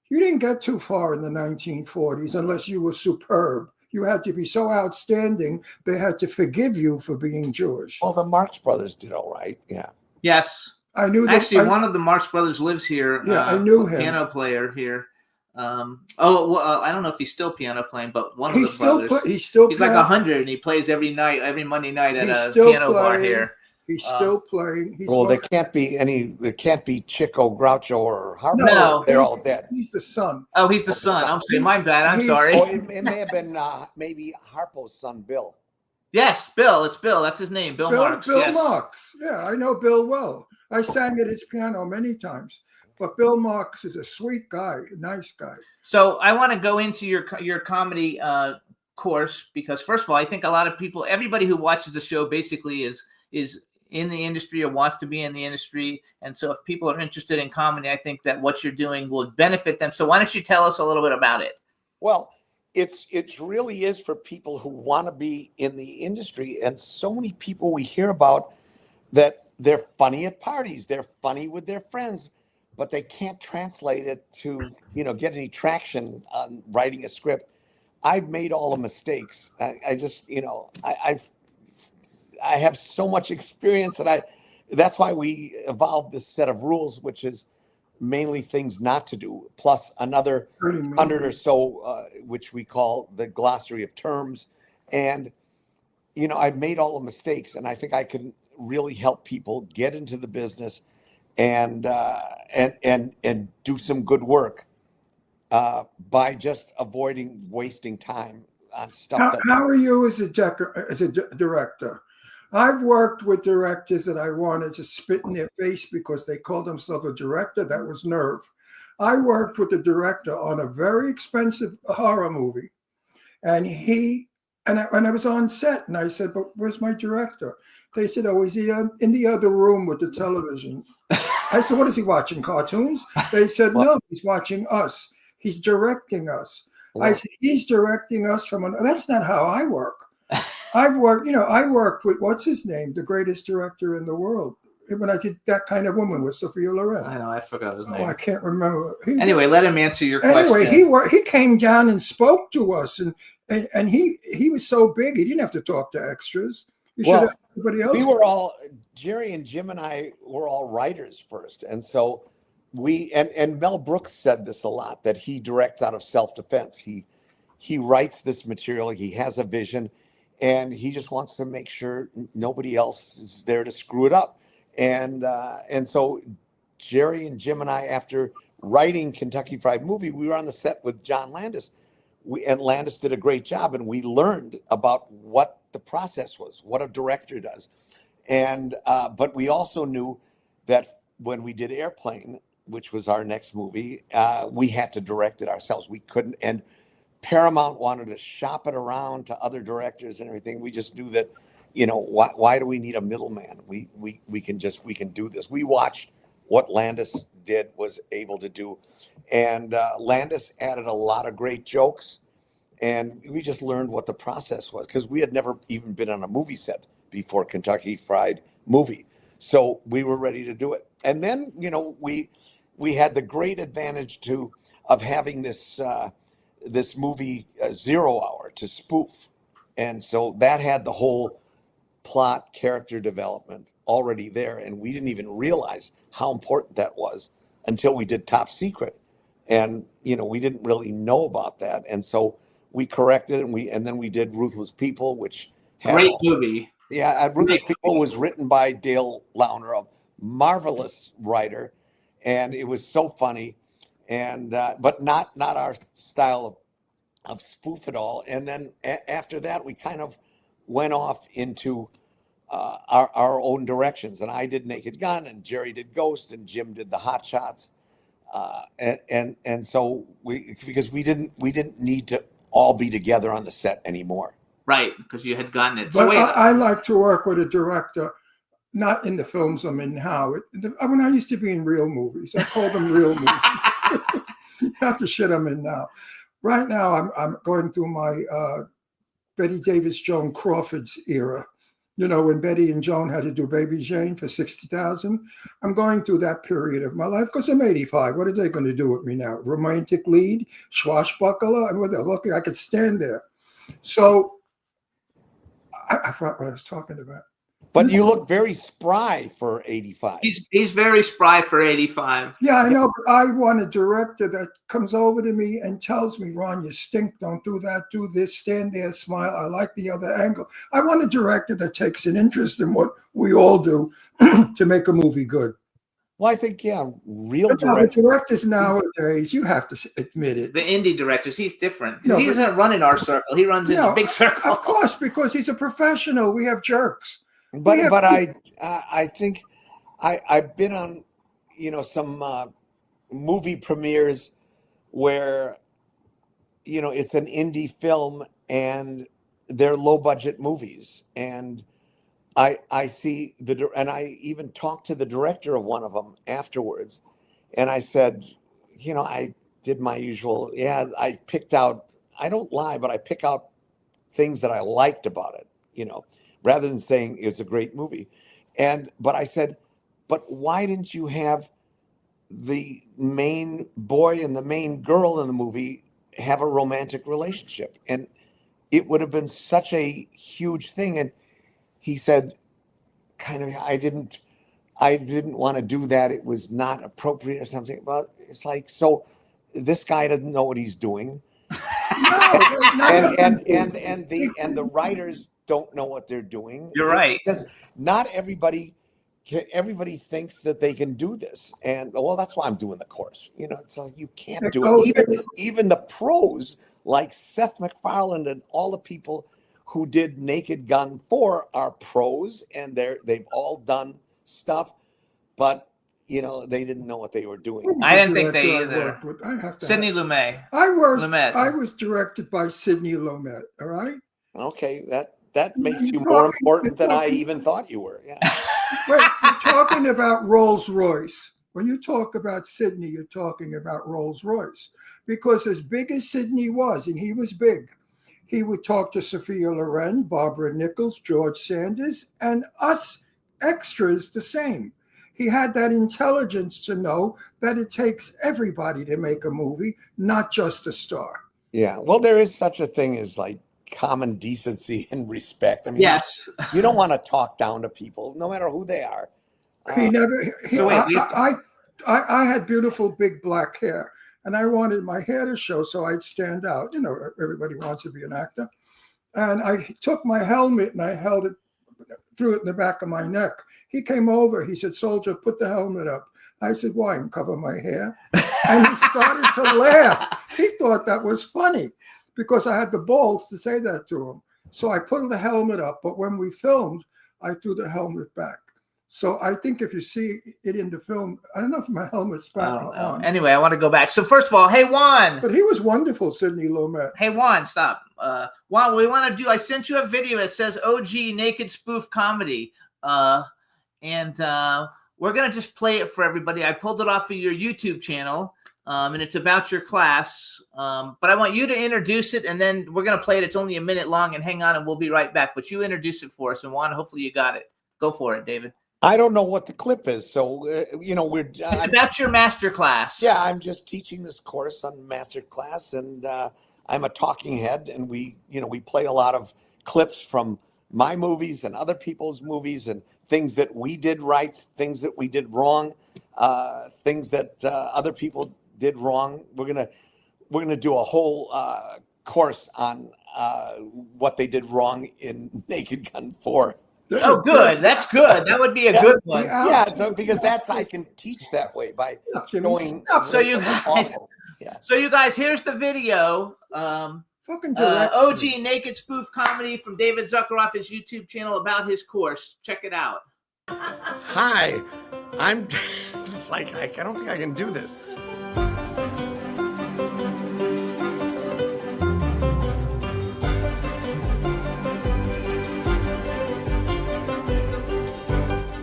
you didn't get too far in the 1940s unless you were superb. You had to be so outstanding, they had to forgive you for being Jewish. Well, the Marx Brothers did all right. Yeah. Yes. I knew Actually, one of the Marx Brothers lives here. Yeah, I knew him. Piano player here. I don't know if he's still piano playing, but one of the brothers. He's like 100, and he plays every Monday night at a piano bar here. He's still playing. There can't be Chico, Groucho, or Harpo. No, they're all dead. He's the son. Oh, he's the son. I'm saying, my bad. I'm sorry. Oh, it may have been maybe Harpo's son, Bill. Yes, Bill. It's Bill. That's his name. Bill Marx. Bill Yes. Marx. Yeah, I know Bill well. I sang at his piano many times. But Bill Marx is a sweet guy, a nice guy. So I want to go into your comedy course because, first of all, I think a lot of people, everybody who watches the show basically is in the industry or wants to be in the industry. And so if people are interested in comedy, I think that what you're doing will benefit them. So why don't you tell us a little bit about it? Well, it really is for people who want to be in the industry. And so many people we hear about that they're funny at parties, they're funny with their friends, but they can't translate it to, get any traction on writing a script. I've made all the mistakes. I just, I have so much experience that's why we evolved this set of rules, which is mainly things not to do, plus another 100 or so, which we call the glossary of terms. And, I've made all the mistakes, and I think I can really help people get into the business and do some good work by just avoiding wasting time on stuff. How are you as a director? I've worked with directors that I wanted to spit in their face because they called themselves a director. That was nerve. I worked with a director on a very expensive horror movie, and I was on set, and I said, "But where's my director?" They said, "Oh, is he in the other room with the television?" I said, "What is he watching, cartoons?" They said, "No, he's watching us. He's directing us." Wow. I said, "He's directing us from that's not how I work. I worked with, what's his name, the greatest director in the world. When I did That Kind of Woman with Sophia Loren. I know, I forgot his Oh, I name. can't remember. Anyway, let him answer your Anyway, question. he came down and spoke to us, and he was so big, he didn't have to talk to extras. He should Well, have everybody else. we were all, Jerry and Jim and I were all writers first. And so and Mel Brooks said this a lot, that he directs out of self-defense. He writes this material, he has a vision, and he just wants to make sure nobody else is there to screw it up. And so Jerry and Jim and I, after writing Kentucky Fried Movie, we were on the set with John Landis. And Landis did a great job, and we learned about what the process was, what a director does. And but we also knew that when we did Airplane, which was our next movie, we had to direct it ourselves. We couldn't, and Paramount wanted to shop it around to other directors and everything. We just knew that, why do we need a middleman? We can do this. We watched what Landis was able to do, and Landis added a lot of great jokes, and we just learned what the process was, because we had never even been on a movie set before Kentucky Fried Movie, so we were ready to do it. And then we had the great advantage of having this movie 0 Hour to spoof, and so that had the whole plot, character development already there, and we didn't even realize how important that was until we did Top Secret, and we didn't really know about that, and so we corrected it, and then we did Ruthless People, which had Great movie. Yeah, Ruthless People was written by Dale Launer, a marvelous writer, and it was so funny, and but not our style of spoof at all. And then after that, we kind of went off into our own directions, and I did Naked Gun, and Jerry did Ghost, and Jim did the Hot Shots, and so because we didn't need to all be together on the set anymore. Right, because you had gotten it. But So wait, I like to work with a director, not in the films I'm in now. When I used to be in real movies, I call them real movies. Not the shit I'm in now. Right now, I'm going through my Betty Davis, Joan Crawford's era. When Betty and Joan had to do Baby Jane for $60,000. I'm going through that period of my life because I'm 85. What are they going to do with me now? Romantic lead, swashbuckler, and they're lucky I could stand there. So I forgot what I was talking about. But you look very spry for 85. he's very spry for 85. Yeah, I know, but I want a director that comes over to me and tells me, Ron, you stink, don't do that, do this, stand there, smile, I like the other angle. I want a director that takes an interest in what we all do to make a movie good. Well, I think, real But now, the directors nowadays, you have to admit it. The indie directors, he's different. No, He doesn't run in our circle. He runs in a big circle. Of course, because he's a professional. We have jerks. But I think I've been on some movie premieres where it's an indie film and they're low budget movies, and I see and I even talked to the director of one of them afterwards, and I said, I did my usual. Yeah, I picked out. I don't lie, but I pick out things that I liked about it. Rather than saying it's a great movie. But I said, but why didn't you have the main boy and the main girl in the movie have a romantic relationship? And it would have been such a huge thing. And he said, I didn't want to do that. It was not appropriate or something. Well, it's like, so this guy doesn't know what he's doing. and the writers don't know what they're doing. You're right. Because not everybody thinks that they can do this. And that's why I'm doing the course. It's like you can't do it. Even the pros like Seth MacFarlane and all the people who did Naked Gun 4 are pros, and they've all done stuff, but they didn't know what they were doing. I didn't think they either. Sidney Lumet. I was directed by Sidney Lumet. All right. Okay, that makes you more important than I even thought you were. Yeah. Wait, you're talking about Rolls Royce. When you talk about Sidney, you're talking about Rolls Royce, because as big as Sidney was, and he was big, He would talk to Sophia Loren, Barbara Nichols, George Sanders, and us extras the same. He had that intelligence to know that it takes everybody to make a movie, not just the star. Yeah. Well, there is such a thing as like common decency and respect. I mean, Yes. you don't want to talk down to people, no matter who they are. He never. So wait, I had beautiful big black hair, and I wanted my hair to show so I'd stand out. You know, everybody wants to be an actor. And I took my helmet and I held it, threw it in the back of my neck. He came over. He said, "Soldier, put the helmet up." I said, "Why? And cover my hair?" And he started to laugh. He thought that was funny because I had the balls to say that to him. So I put the helmet up. But when we filmed, I threw the helmet back. So I think if you see it in the film, I don't know if my helmet's back or on. Anyway, I want to go back. So first of all, hey Juan. But he was wonderful, Sidney Lumet. Hey Juan, stop. Juan, we want to do. I sent you a video. It says OG Naked Spoof Comedy, and we're gonna just play it for everybody. I pulled it off of your YouTube channel, and it's about your class. But I want you to introduce it, and then we're gonna play it. It's only a minute long, and hang on, and we'll be right back. But you introduce it for us, and Juan, hopefully you got it. Go for it, David. I don't know what the clip is, so we're. It's about your master class. Yeah, I'm just teaching this course on master class, and I'm a talking head, and we play a lot of clips from my movies and other people's movies, and things that we did right, things that we did wrong, things that other people did wrong. We're gonna do a whole course on what they did wrong in Naked Gun 4. Oh, good. That's good. That would be a good one. Yeah, so because I can teach that way by showing. So you guys, Yeah. so you guys, here's the video. Fucking direct. OG Naked Spoof Comedy from David Zucker off his YouTube channel about his course. Check it out. Hi, I'm. It's like I don't think I can do this.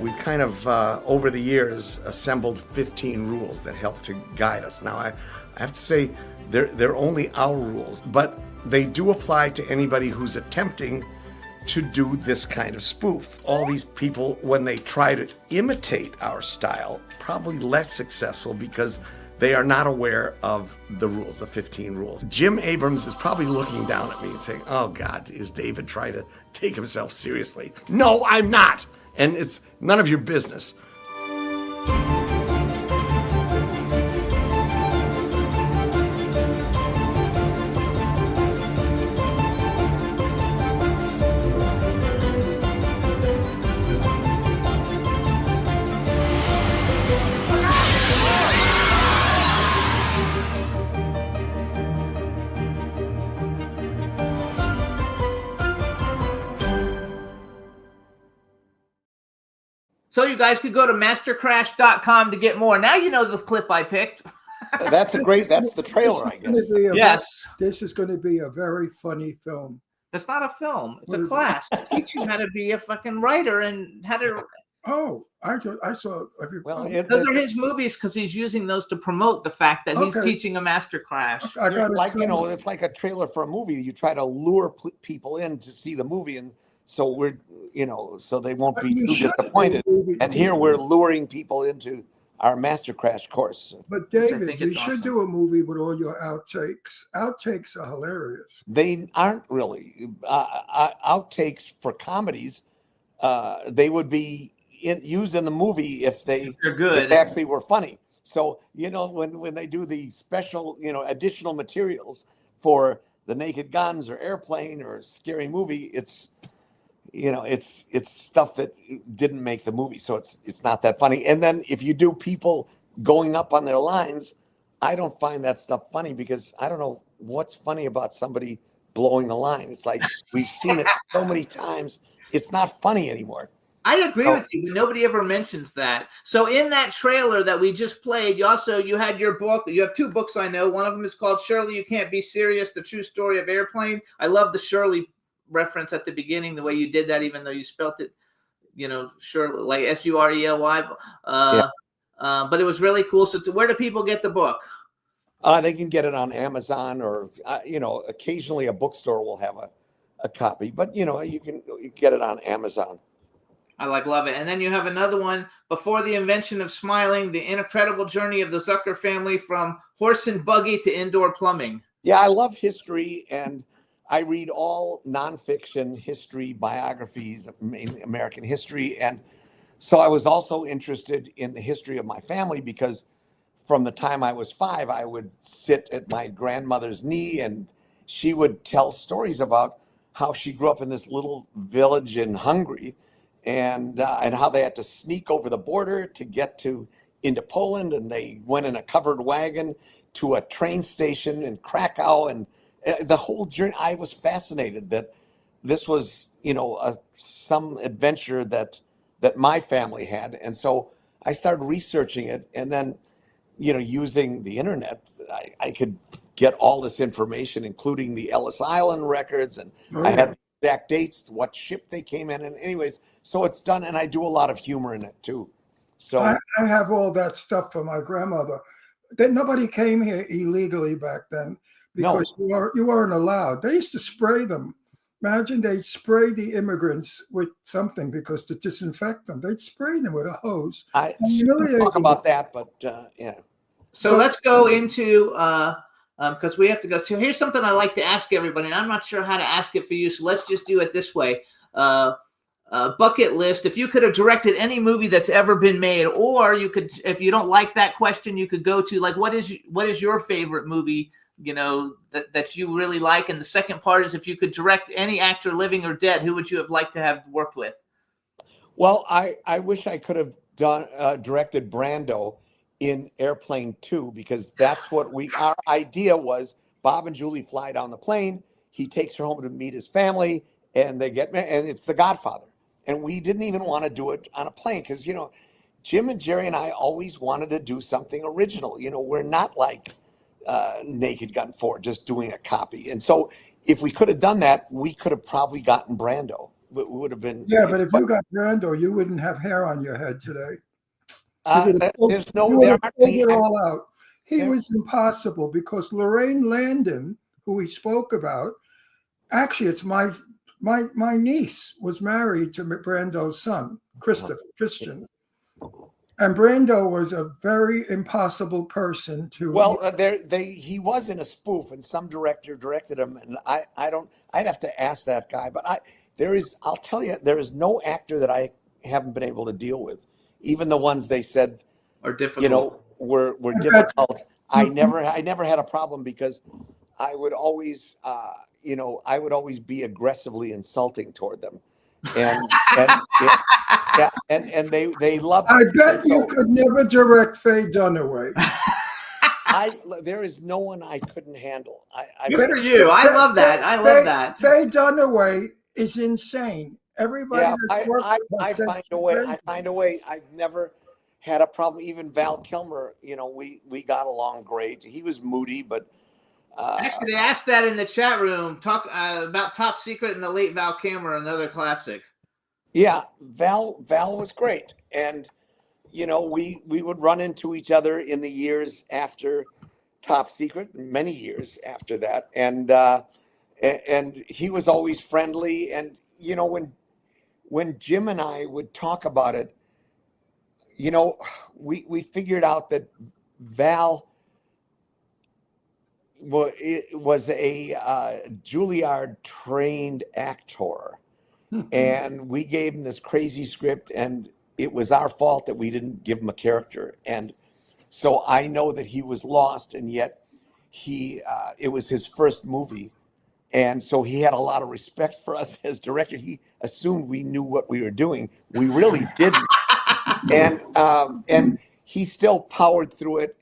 We kind of, over the years, assembled 15 rules that help to guide us. Now, I have to say, they're only our rules, but they do apply to anybody who's attempting to do this kind of spoof. All these people, when they try to imitate our style, probably less successful because they are not aware of the rules, the 15 rules. Jim Abrams is probably looking down at me and saying, "Oh God, is David trying to take himself seriously?" No, I'm not. And it's none of your business. So you guys could go to mastercrash.com to get more. Now you know the clip I picked. That's the trailer, I guess. Yes. This is going to be a very funny film. That's not a film. It's What a is it? class. To teach you how to be a fucking writer and how to. Oh, I saw every. Well, Those are his movies because he's using those to promote the fact that he's Okay. teaching a master crash. I got it like somewhere. it's like a trailer for a movie. You try to lure people in to see the movie, and so we're so they won't But be you too should do a disappointed. movie. And here we're luring people into our master crash course. But I David, think you it's should awesome. do a movie with all your outtakes. Outtakes are hilarious. They aren't really outtakes for comedies. They would be used in the movie if They're if good. they actually were funny. So when they do the special additional materials for the Naked Guns or Airplane or Scary Movie, it's stuff that didn't make the movie, so it's not that funny. And then if you do people going up on their lines, I don't find that stuff funny because I don't know what's funny about somebody blowing a line. It's like we've seen it so many times, it's not funny anymore. I agree with you, but nobody ever mentions that. So in that trailer that we just played, you had your book. You have two books I know. One of them is called Shirley, You Can't Be Serious, The True Story of Airplane. I love the Shirley reference at the beginning, the way you did that, even though you spelt it, Shirley, like Surely. But it was really cool. So where do people get the book? They can get it on Amazon, or occasionally a bookstore will have a copy. But you can get it on Amazon. I love it. And then you have another one, Before the Invention of Smiling: The Incredible Journey of the Zucker Family from Horse and Buggy to Indoor Plumbing. Yeah, I love history, and I read all nonfiction history biographies, American history, and so I was also interested in the history of my family, because from the time I was 5, I would sit at my grandmother's knee, and she would tell stories about how she grew up in this little village in Hungary, and how they had to sneak over the border to get into Poland, and they went in a covered wagon to a train station in Krakow, and the whole journey. I was fascinated that this was some adventure that my family had, and so I started researching it, and then using the internet, I could get all this information, including the Ellis Island records, and I had exact dates, what ship they came in, and anyways, so it's done, and I do a lot of humor in it too. So I have all that stuff from my grandmother. That nobody came here illegally back then, because you weren't allowed. They used to spray them. Imagine they'd spray the immigrants with something because to disinfect them. They'd spray them with a hose. I talk about that, but yeah. So let's go into because we have to go. So here's something I like to ask everybody, and I'm not sure how to ask it for you. So let's just do it this way. Bucket list. If you could have directed any movie that's ever been made, or you could, if you don't like that question, you could go to like, what is your favorite movie? That you really like. And the second part is, if you could direct any actor, living or dead, who would you have liked to have worked with? Well, I wish I could have directed Brando in Airplane 2, because that's what our idea was. Bob and Julie fly down the plane. He takes her home to meet his family, and they get married, and it's The Godfather. And we didn't even want to do it on a plane, because Jim and Jerry and I always wanted to do something original. We're not like Naked Gun 4, just doing a copy. And so if we could have done that, we could have probably gotten Brando. It would have been. Yeah, but if you got Brando, you wouldn't have hair on your head today. There's no. You There would have aren't pulled any. it all out. He was impossible, because Lorraine Landon, who we spoke about, actually, it's my niece was married to Brando's son, Christian. And Brando was a very impossible person to. Well, he was in a spoof, and some director directed him, and I'd have to ask that guy. But I'll tell you, there is no actor that I haven't been able to deal with, even the ones they said Are difficult. Were difficult. I never had a problem, because I would always be aggressively insulting toward them, and they loved it. I bet you could never direct Faye Dunaway. There is no one I couldn't handle. Good for you. I love that. I love that. Faye Dunaway is insane. Everybody. Yeah, that's worked I with her find a way. I find a way. I've never had a problem. Even Val Kilmer, we got along great. He was moody, but actually, they asked that in the chat room. Talk about Top Secret and the late Val Kilmer, another classic. Yeah, Val was great, and we would run into each other in the years after Top Secret, many years after that, and he was always friendly. And when Jim and I would talk about it, we figured out that Val was a Juilliard trained actor. And we gave him this crazy script, and it was our fault that we didn't give him a character. And so I know that he was lost, and yet it was his first movie. And so he had a lot of respect for us as director. He assumed we knew what we were doing. We really didn't. And he still powered through it.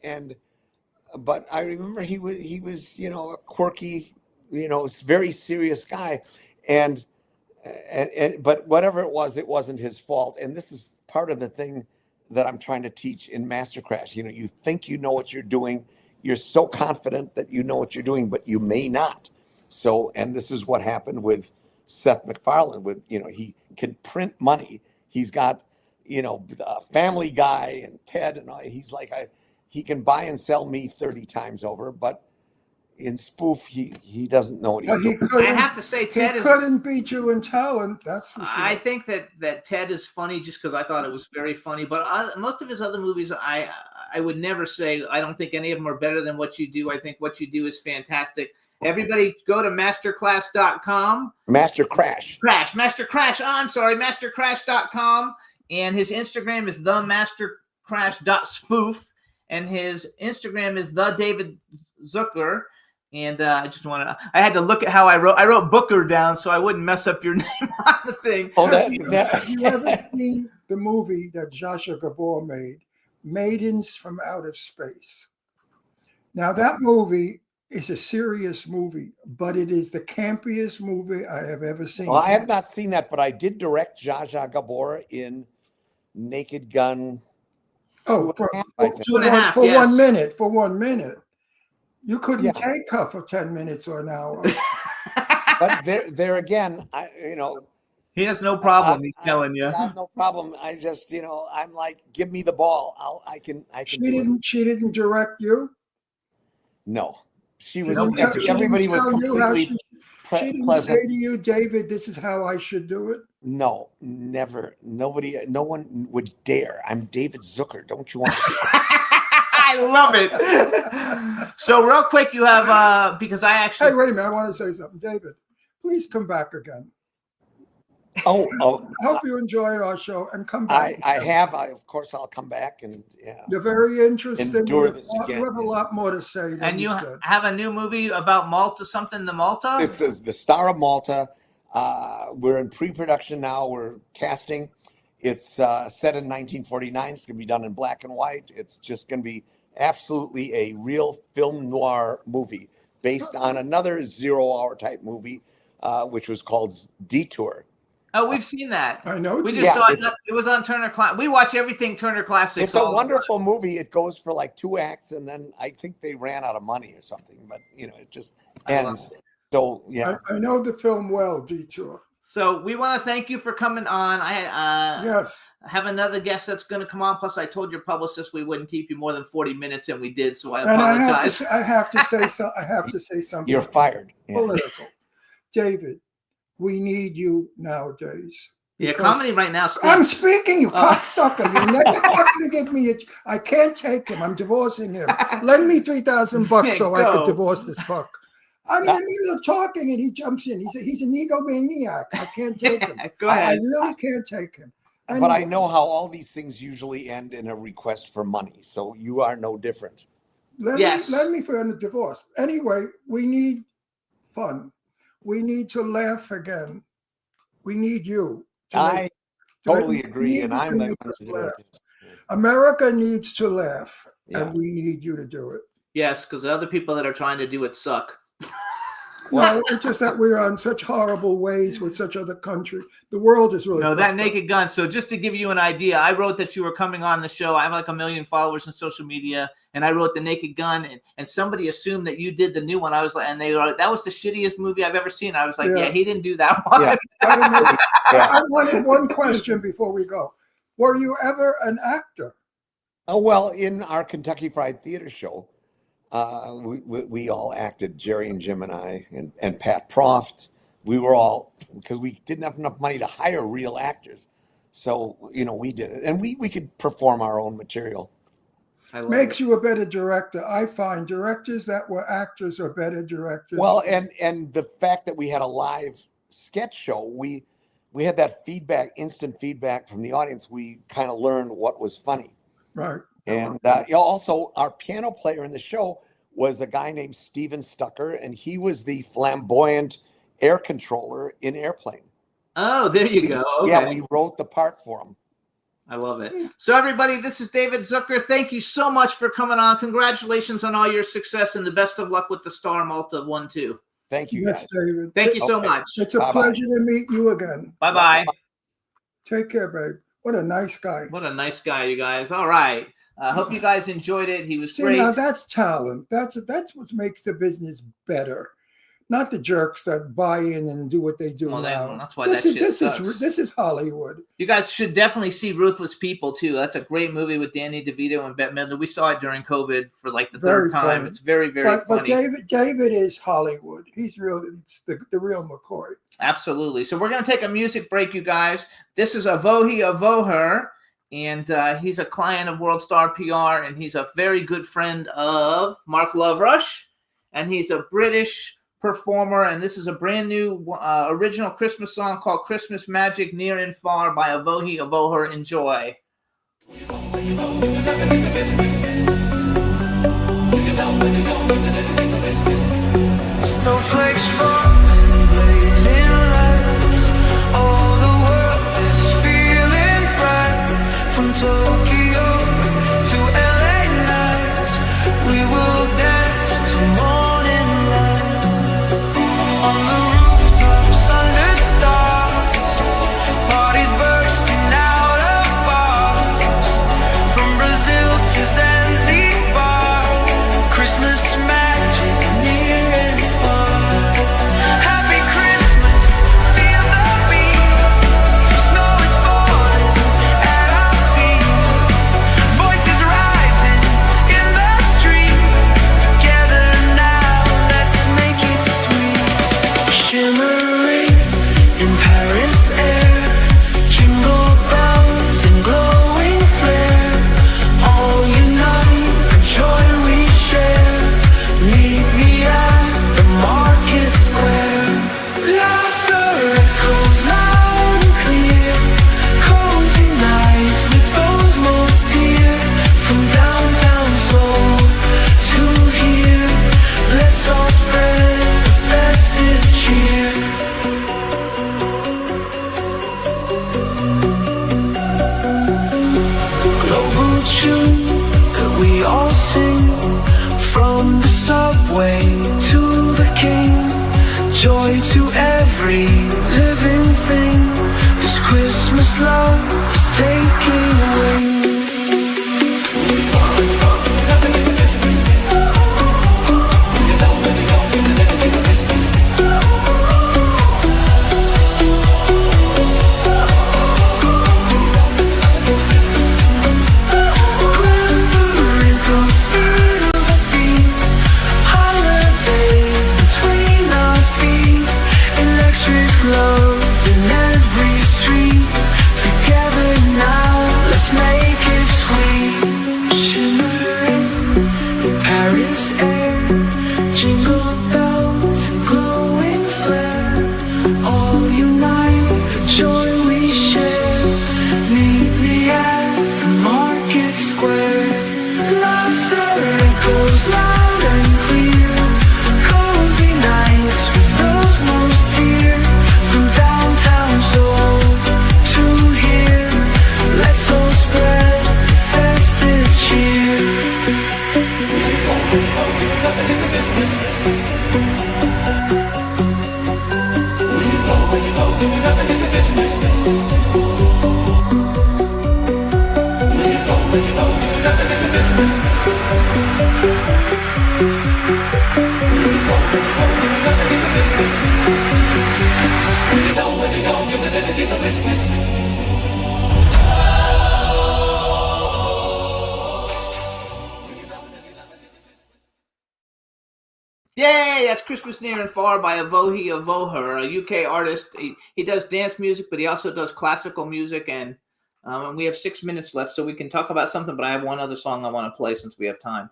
But I remember he was a quirky, very serious guy. But whatever it wasn't his fault. And this is part of the thing that I'm trying to teach in Masterclass. You think you know what you're doing. You're so confident that you know what you're doing, but you may not. So, and this is what happened with Seth MacFarlane. He can print money. He's got, Family Guy and Ted, and all. He's like he can buy and sell me 30 times over, but in spoof, he doesn't know what he's But he doing. I couldn't, have to say, he Ted is. couldn't beat you in talent. That's for sure. I think that Ted is funny just because I thought it was very funny. But most of his other movies, I would never say. I don't think any of them are better than what you do. I think what you do is fantastic. Everybody, go to masterclass.com. Master Crash. Master Crash. Oh, I'm sorry, mastercrash.com. And his Instagram is themastercrash.spoof. And his Instagram is the David Zucker. And I had to look at how I wrote Booker down so I wouldn't mess up your name on the thing. Oh, Have you ever seen the movie that Zsa Zsa Gabor made, Maidens from Outer Space? Now, that movie is a serious movie, but it is the campiest movie I have ever seen. Well, I have not seen that, but I did direct Zsa Zsa Gabor in Naked Gun. Oh, Two and a half, I think. 2.5, for yes. 1 minute. For 1 minute. You couldn't Yeah. take her for 10 minutes or an hour. But there again, He has no problem. He's telling you. I have no problem. I just, I'm like, give me the ball. I can. She do it. didn't direct you? No, she was. She didn't Everybody was tell you how completely she didn't pleasant. say to you, David, this is how I should do it? No, never. Nobody. No one would dare. I'm David Zucker. Don't you want? I love it. So real quick, you have because I Hey, actually wait a minute. I want to say something. David, please come back again. Oh, I hope you enjoyed our show and come back. I have. Of course, I'll come back and yeah. You're very interesting. Endure You this have again. a lot more to say than and you said. have a new movie about Malta, something to Malta. This is the Star of Malta. We're in pre-production now. We're casting. It's set in 1949. It's going to be done in black and white. It's just going to be absolutely a real film noir movie based on another 0 Hour type movie, which was called Detour. Oh, we've seen that. I know. We Jim. just Yeah, saw it's- it. It was on Turner Classic. We watch everything Turner Classics. It's a all the wonderful movie. It goes for like 2 acts, and then I think they ran out of money or something. But it just ends. So yeah, I know the film well, Detour. So we want to thank you for coming on. I Yes. have another guest that's going to come on. Plus, I told your publicist we wouldn't keep you more than 40 minutes, and we did. So I And apologize. I have to say so. I have to say something. you're fired. Yeah. Political. David, we need you nowadays. Yeah, because- comedy right now. I'm speaking, you Oh. cocksucker. You never fucking give me I can't take him. I'm divorcing him. Lend me $3,000 so I Go. could divorce this fuck. I'm in the middle of talking and he jumps in. He's an egomaniac. I can't take him. Go I ahead. really can't take him. But I Anyway, know how all these things usually end in a request for money. So you are no different. Yes. Lend me for a divorce. Anyway, we need fun. We need to laugh again. We need you. to I make- totally make- agree, need and to I'm the make one us to do laugh. it. America needs to laugh, Yeah. and we need you to do it. Yes, because the other people that are trying to do it suck. Well, it's just that we're on such horrible ways with such other countries. The world is really No, that fucked up. Naked Gun. So just to give you an idea, I wrote that you were coming on the show. I have like 1 million followers on social media, and I wrote the Naked Gun, and somebody assumed that you did the new one. I was like, and they were like, that was the shittiest movie I've ever seen. I was like, Yeah. yeah, he didn't do that one. Yeah. I don't know. Yeah. I wanted one question before we go. Were you ever an actor? Oh, well, in our Kentucky Fried Theater show, we all acted, Jerry and Jim and I, and Pat Proft. We were all, because we didn't have enough money to hire real actors. So, we did it. And we could perform our own material. I love Makes it. you a better director. I find directors that were actors are better directors. Well, and the fact that we had a live sketch show, we had that feedback, instant feedback from the audience. We kind of learned what was funny. right. And also, our piano player in the show was a guy named Steven Stucker, and he was the flamboyant air controller in Airplane. Oh, there you go. Okay. Yeah, we wrote the part for him. I love it. So, everybody, this is David Zucker. Thank you so much for coming on. Congratulations on all your success, and the best of luck with the Star Malta 1-2. Thank you, Yes, guys. David. Thank you so Okay. much. It's a Bye-bye. pleasure to meet you again. Bye bye. Take care, babe. What a nice guy. What a nice guy, you guys. All right. Hope you guys enjoyed it. He was See, great. now that's talent. That's what makes the business better. not the jerks that buy in and do what they do Well, now. that's why this that is shit sucks. this is Hollywood. You guys should definitely see Ruthless People too. That's a great movie with Danny DeVito and Bette Midler. We saw it during COVID for like the Very third time. funny. It's very, very But funny. David is Hollywood. He's it's the real McCoy. Absolutely. So we're going to take a music break, you guys. This is Avohi Avoher, and he's a client of World Star PR, and he's a very good friend of Mark Loverush, and he's a British performer, and this is a brand new original Christmas song called Christmas Magic Near and Far by Avohi Avoher. Enjoy. Snowflakes fall, blazing lights. All the world is feeling bright. From Tokyo to LA nights, we will dance till morning light. On the rooftops under stars, parties bursting out of bars. From Brazil to Zanzibar, Christmas magic near and far. Happy Christmas, feel the beat. Snow is falling at our feet. Voices rising in the street. Together now, let's make it sweet. Shimmering in Paris air, jingle bells and glowing flare. All unite, the joy we share. Meet me at the market square. Laughter echoes loud and clear. Cozy nights with those most dear. From downtown Seoul to here, let's all spread the festive cheer. Global tune that we all sing. From the subway to the king, joy to every living thing. This Christmas love is taking wing. Glimmering through the beat, holiday between our feet. Electric love in every street. Together now, let's make it sweet. Shimmering in Paris air, jingle bells and glowing flare. All unite, the joy we share. Meet me at the market square. Laughter echoes loud and clear. Cozy nights with those most dear. From downtown Seoul to here, let's all spread the festive cheer. Yay! That's Christmas Near and Far by Avohi Avoher, a UK artist. He does dance music, but he also does classical music. And we have 6 minutes left, so we can talk about something. But I have one other song I want to play since we have time.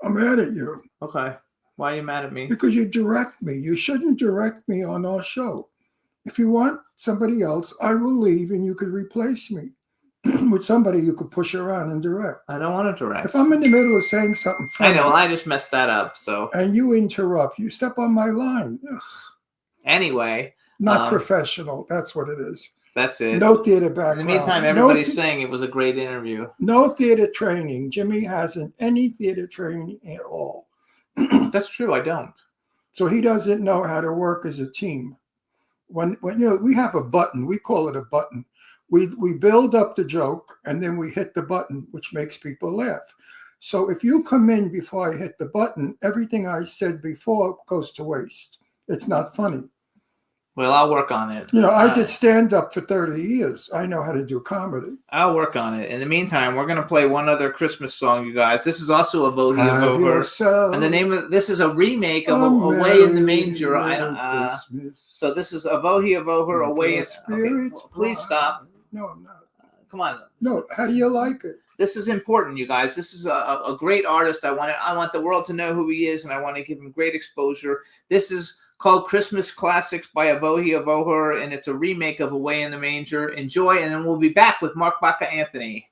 I'm mad at you Okay. Why are you mad at me? because you direct me. You shouldn't direct me on our show. If you want somebody else, I will leave and you could replace me with somebody you could push around and direct. I don't want to direct. If I'm in the middle of saying something I funny know. Well, I just messed that up. So and you interrupt, you step on my line. Ugh, anyway, not professional. That's what it is. that's it. No theater In background. the meantime, No everybody's saying it was a great interview. no theater training. Jimmy hasn't any theater training at all. That's true. I don't. So he doesn't know how to work as a team. When you know, we have a button, we call it a button. We build up the joke and then we hit the button, which makes people laugh. So if you come in before I hit the button, everything I said before goes to waste. It's not funny. Well, I'll work on it. You know, I did stand up for 30 years. I know how to do comedy. I'll work on it. In the meantime, we're gonna play one other Christmas song, you guys. This is also a Vohi Have of Her. yourself And the name of this is a remake of a Away in the merry Manger. little Christmas. So this is a Vohi of Her, Away in. Okay, Spirits please stop. No, I'm not. Come on. No, how do you like it? This is important, you guys. This is a great artist. I want the world to know who he is, and I want to give him great exposure. This is called Christmas Classics by Avohi Avoher, and it's a remake of Away in the Manger. Enjoy, and then we'll be back with Mark Baca Anthony.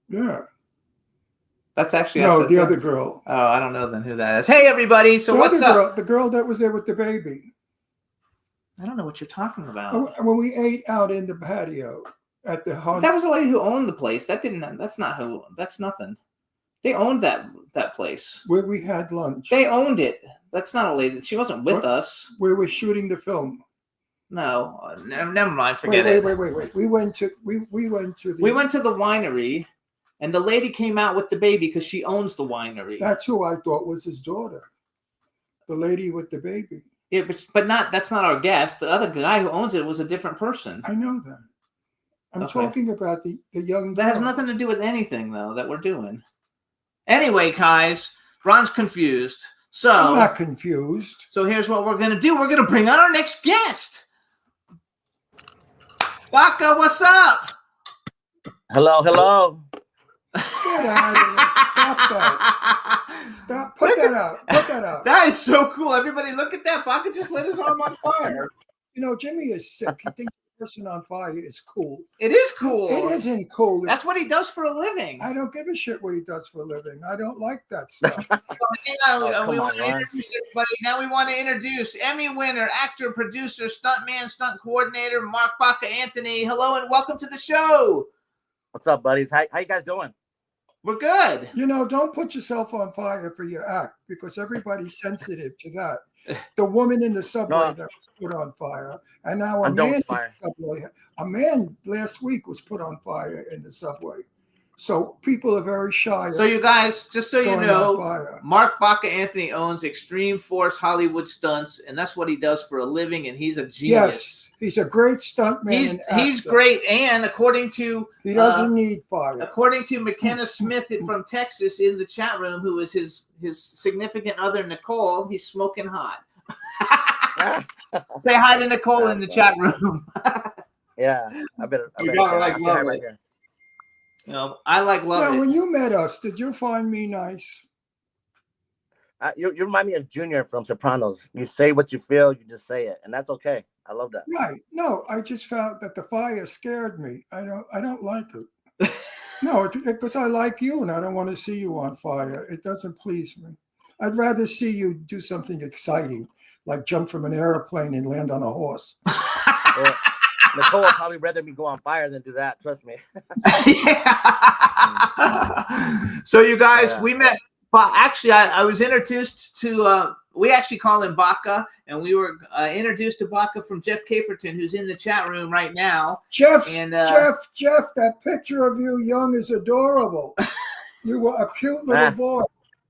Yeah. That's actually No, the other girl. Oh, I don't know then who that is. Hey, everybody. So The what's other up? girl, the girl that was there with the baby. I don't know what you're talking about. When we ate out in the patio at the house. That was the lady who owned the place. That's not who. That's nothing. They owned that place. Where we had lunch. They owned it. That's not a lady. She wasn't with us. Where we're shooting the film. No, never mind. Forget it. Wait. We went to the We went to the winery, and the lady came out with the baby because she owns the winery. That's who I thought was his daughter. The lady with the baby. Yeah, but that's not our guest. The other guy who owns it was a different person. I know that. I'm Okay. talking about the young That has girl. nothing to do with anything, though, that we're doing. Anyway, guys, Ron's confused. I'm not confused. So here's what we're going to do. We're going to bring on our next guest. Baca, what's up? Hello. Get out of here. Stop that. Stop. Put that out. Put that out. That is so cool. Everybody look at that. Baca just lit his arm on fire. You know, Jimmy is sick. He thinks the person on fire is cool. It is cool. It isn't cool. That's what he does for a living. I don't give a shit what he does for a living. I don't like that stuff. Hang on, Oh, we come want to on, Ron. introduce everybody. Now we want to introduce Emmy winner, actor, producer, stuntman, stunt coordinator, Mark Baca Anthony. Hello and welcome to the show. What's up, buddies? How you guys doing? We're good. You know, don't put yourself on fire for your act because everybody's sensitive to that. The woman in the subway No. that was put on fire, and now a I'm done man with in fire. the subway. A man last week was put on fire in the subway. So people are very shy. So you guys, just so you going on know, fire. Mark Baca Anthony owns Extreme Force Hollywood Stunts, and that's what he does for a living. And he's a genius. Yes, he's a great stuntman. He's actor. great. And according to He doesn't need fire. According to McKenna Smith from Texas in the chat room, who is his significant other, Nicole, he's smoking hot. Say hi to Nicole in the chat room. Yeah, I better. You gotta like I'll say love hi it. right here. I like love Now, it. when you met us, did you find me nice? You remind me of Junior from Sopranos. You say what you feel, you just say it, and that's okay. I love that. Right. No, I just found that the fire scared me. I don't like it. No, because I like you and I don't want to see you on fire. It doesn't please me. I'd rather see you do something exciting, like jump from an airplane and land on a horse. Well, Nicole would probably rather me go on fire than do that. Trust me. So you guys, Yeah. we met. Actually, I was introduced to. We actually call him Baca, and we were introduced to Baca from Jeff Caperton, who's in the chat room right now. Jeff, And Jeff, that picture of you young is adorable. You were a cute little boy.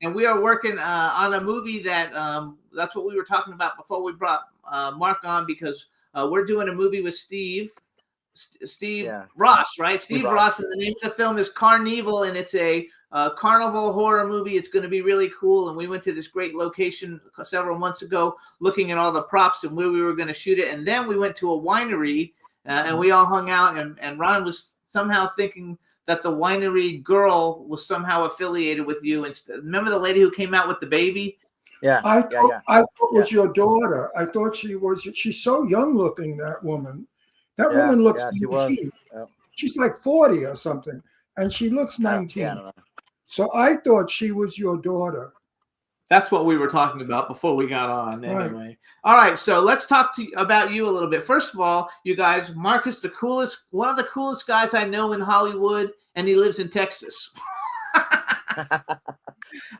and we are working on a movie that that's what we were talking about before we brought Mark on, because we're doing a movie with Steve Yeah. Ross, right? Steve Ross. Ross, and the name of the film is Carnival, and it's a carnival horror movie. It's going to be really cool, and we went to this great location several months ago looking at all the props and where we were going to shoot it, and then we went to a winery and we all hung out, and Ron was somehow thinking that the winery girl was somehow affiliated with you. And remember the lady who came out with the baby? Yeah. I thought, yeah. I thought it was your daughter. I thought she's so young looking, that woman. That Yeah, woman looks yeah, she was. 19. Yeah. She's like 40 or something, and she looks 19. Yeah, I don't know. So I thought she was your daughter. That's what we were talking about before we got on. Right. Anyway, all right. So let's talk about you a little bit. First of all, you guys, Mark is one of the coolest guys I know in Hollywood, and he lives in Texas.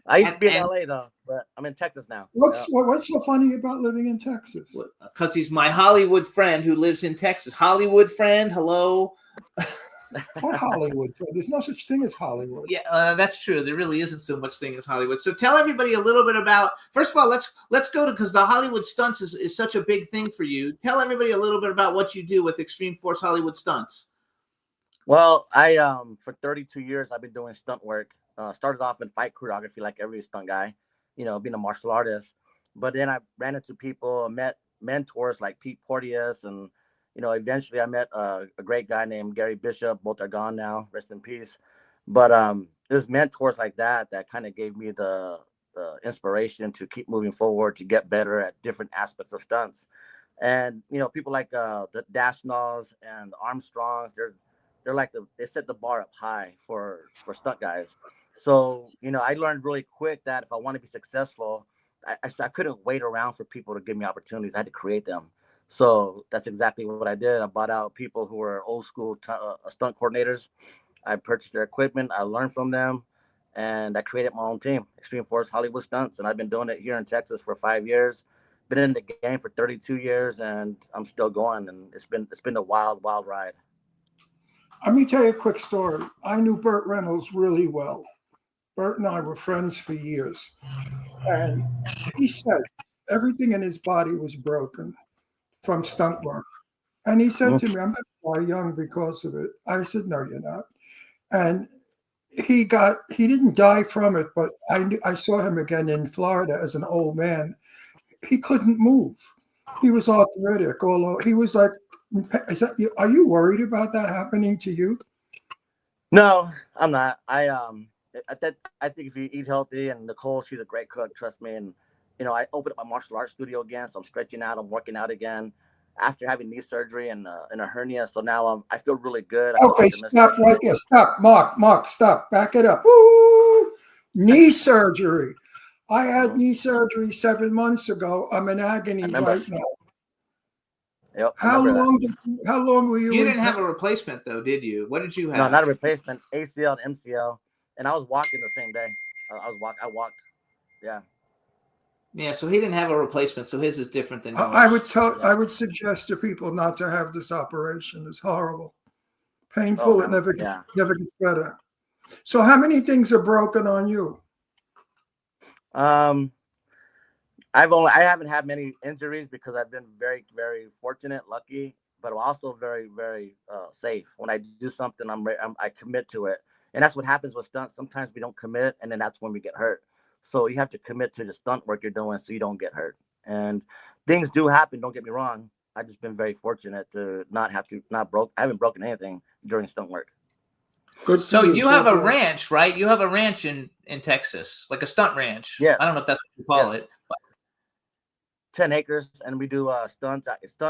I used to be in And- LA though, but I'm in Texas now. What's so funny about living in Texas? Because he's my Hollywood friend who lives in Texas. Hollywood friend, hello. What Hollywood? There's no such thing as Hollywood. Yeah, that's true. There really isn't so much thing as Hollywood. So tell everybody a little bit about. First of all, let's go to, because the Hollywood Stunts is such a big thing for you. Tell everybody a little bit about what you do with Extreme Force Hollywood Stunts. Well, I for 32 years I've been doing stunt work. Started off in fight choreography like every stunt guy, being a martial artist. But then I ran into people, met mentors like Pete Porteous, and eventually I met a great guy named Gary Bishop. Both are gone now, rest in peace. But there's mentors like that kind of gave me the inspiration to keep moving forward, to get better at different aspects of stunts. And people like the Dashnaws and the Armstrongs, they're like they set the bar up high for stunt guys. So I learned really quick that if I want to be successful, I couldn't wait around for people to give me opportunities. I had to create them. So that's exactly what I did. I bought out people who were old school stunt coordinators. I purchased their equipment. I learned from them, and I created my own team, Extreme Force Hollywood Stunts. And I've been doing it here in Texas for 5 years. Been in the game for 32 years, and I'm still going. And it's been a wild, wild ride. Let me tell you a quick story. I knew Burt Reynolds really well. Burt and I were friends for years. And he said everything in his body was broken from stunt work. And he said to me, I'm going to die young because of it. I said, no, you're not. And he didn't die from it, but I saw him again in Florida as an old man. He couldn't move. He was arthritic all over. He was like, are you worried about that happening to you? No, I'm not. I think if you eat healthy, and Nicole, she's a great cook, trust me. And I opened up my martial arts studio again, so I'm stretching out, I'm working out again. after having knee surgery and a hernia. So now I feel really good. I feel Okay, optimistic. stop right there. Stop, Mark, stop. Back it up. Woo! Knee surgery. I had knee surgery 7 months ago. I'm in agony remember. right now. Yep, I How remember long? How long were you? You in didn't have pain? a replacement though, did you? What did you that. have? No, not a replacement. ACL and MCL, and I was walking the same day. I walked. Yeah. Yeah, so he didn't have a replacement, so his is different than yours. I would suggest to people not to have this operation. It's horrible, Oh, painful. It no. never gets better. So, how many things are broken on you? I haven't had many injuries because I've been very, very fortunate, lucky, but also very, very safe. When I do something, I commit to it, and that's what happens with stunts. Sometimes we don't commit, and then that's when we get hurt. So you have to commit to the stunt work you're doing so you don't get hurt. And things do happen. Don't get me wrong. I've just been very fortunate to I haven't broken anything during stunt work. Good. So you have a ranch, right? You have a ranch in Texas, like a stunt ranch. Yes. I don't know if that's what you call it. But 10 acres, and we do stunts.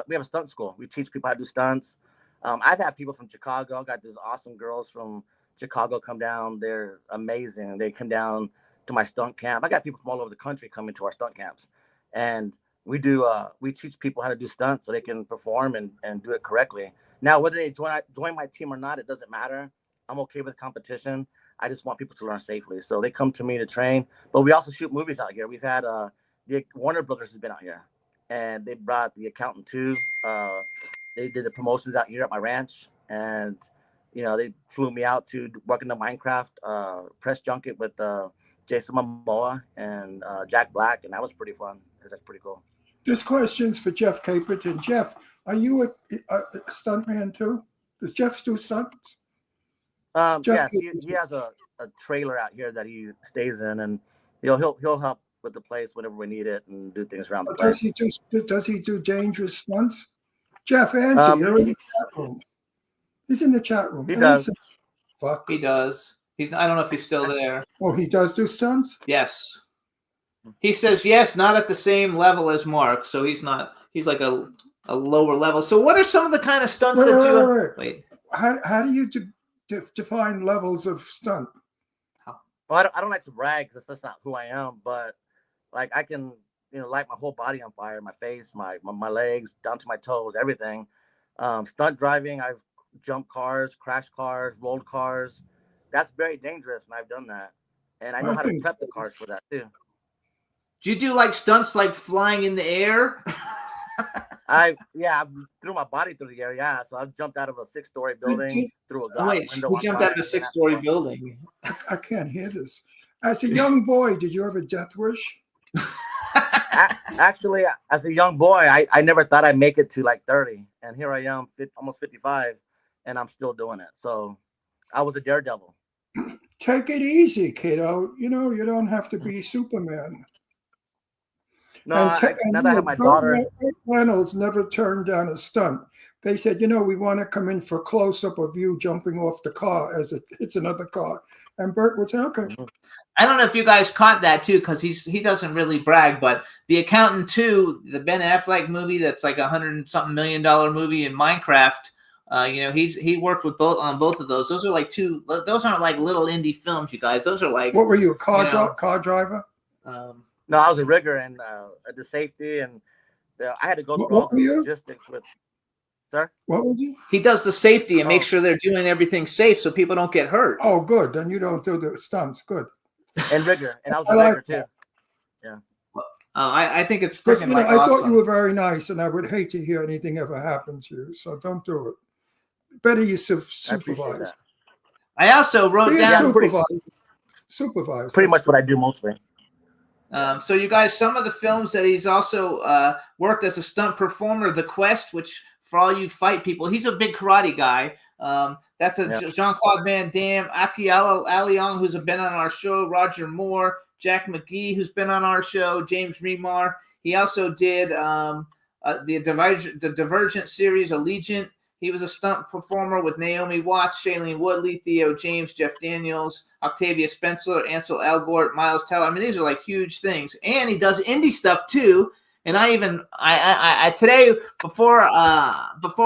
We have a stunt school. We teach people how to do stunts. I've had people from Chicago. I've got these awesome girls from Chicago come down. They're amazing. They come down to my stunt camp. I got people from all over the country coming to our stunt camps, and we teach people how to do stunts so they can perform and do it correctly. Now, whether they join my team or not, it doesn't matter. I'm okay with competition. I just want people to learn safely. So they come to me to train, but we also shoot movies out here. We've had the Warner Brothers has been out here, and they brought The Accountant 2. They did the promotions out here at my ranch, and they flew me out to work in the Minecraft press junket with Jason Momoa and Jack Black, and that was pretty fun. That's pretty cool. This question's for Jeff Caperton. Jeff, are you a stuntman too? Does Jeff do stunts? Yes, he has a trailer out here that he stays in, and he'll help with the place whenever we need it and do things around the place. Does he do dangerous stunts? Jeff, answer. You're in the chat room. He's in the chat room. He does. Fuck. he does. I don't know if he's still there. Oh, he does do stunts? Yes. He says yes, not at the same level as Mark. So he's not. He's like a lower level. So what are some of the kind of stunts Wait. How do you define levels of stunt? Well, I don't like to brag because that's not who I am. But like I can, light my whole body on fire, my face, my legs, down to my toes, everything. Stunt driving, I've jumped cars, crashed cars, rolled cars. That's very dangerous, and I've done that. And I know how to prep the cars for that too. Do you do like stunts like flying in the air? I threw my body through the air. Yeah, so I jumped out of a 6-story building through a window. You jumped out of a 6-story building. I can't hear this. As a young boy, did you have a death wish? Actually, as a young boy, I never thought I'd make it to like 30, and here I am, almost 55, and I'm still doing it. So I was a daredevil. Take it easy, kiddo. You don't have to be Superman. No, now that I have my daughter. Reynolds never turned down a stunt. They said, we want to come in for a close-up of you jumping off the car as it hits another car. And Burt would say, okay. I don't know if you guys caught that too, because he doesn't really brag, but The Accountant 2, the Ben Affleck movie that's like $100-something million movie in Minecraft. He worked with on both of those. Those are like those aren't like little indie films, you guys. Those are like. What were you, a car driver? No, I was a rigger and the safety, and I had to go through all the logistics with. Sir? What was you? He does the safety and makes sure they're doing everything safe so people don't get hurt. Oh, good. Then you don't do the stunts. Good. And rigger, and I was a rigger too. Yeah. I think it's freaking I awesome. thought you were very nice, and I would hate to hear anything ever happen to you. So don't do it. Better you supervise. I also wrote down supervise. Pretty much what I do mostly. So you guys, some of the films that he's also worked as a stunt performer, The Quest, which for all you fight people, he's a big karate guy. That's Jean-Claude Van Damme, Aki Aliong, who's been on our show, Roger Moore, Jack McGee, who's been on our show, James Remar. He also did the Divergent series, Allegiant. He was a stunt performer with Naomi Watts, Shailene Woodley, Theo James, Jeff Daniels, Octavia Spencer, Ansel Elgort, Miles Teller. I mean, these are like huge things. And he does indie stuff too. And I today before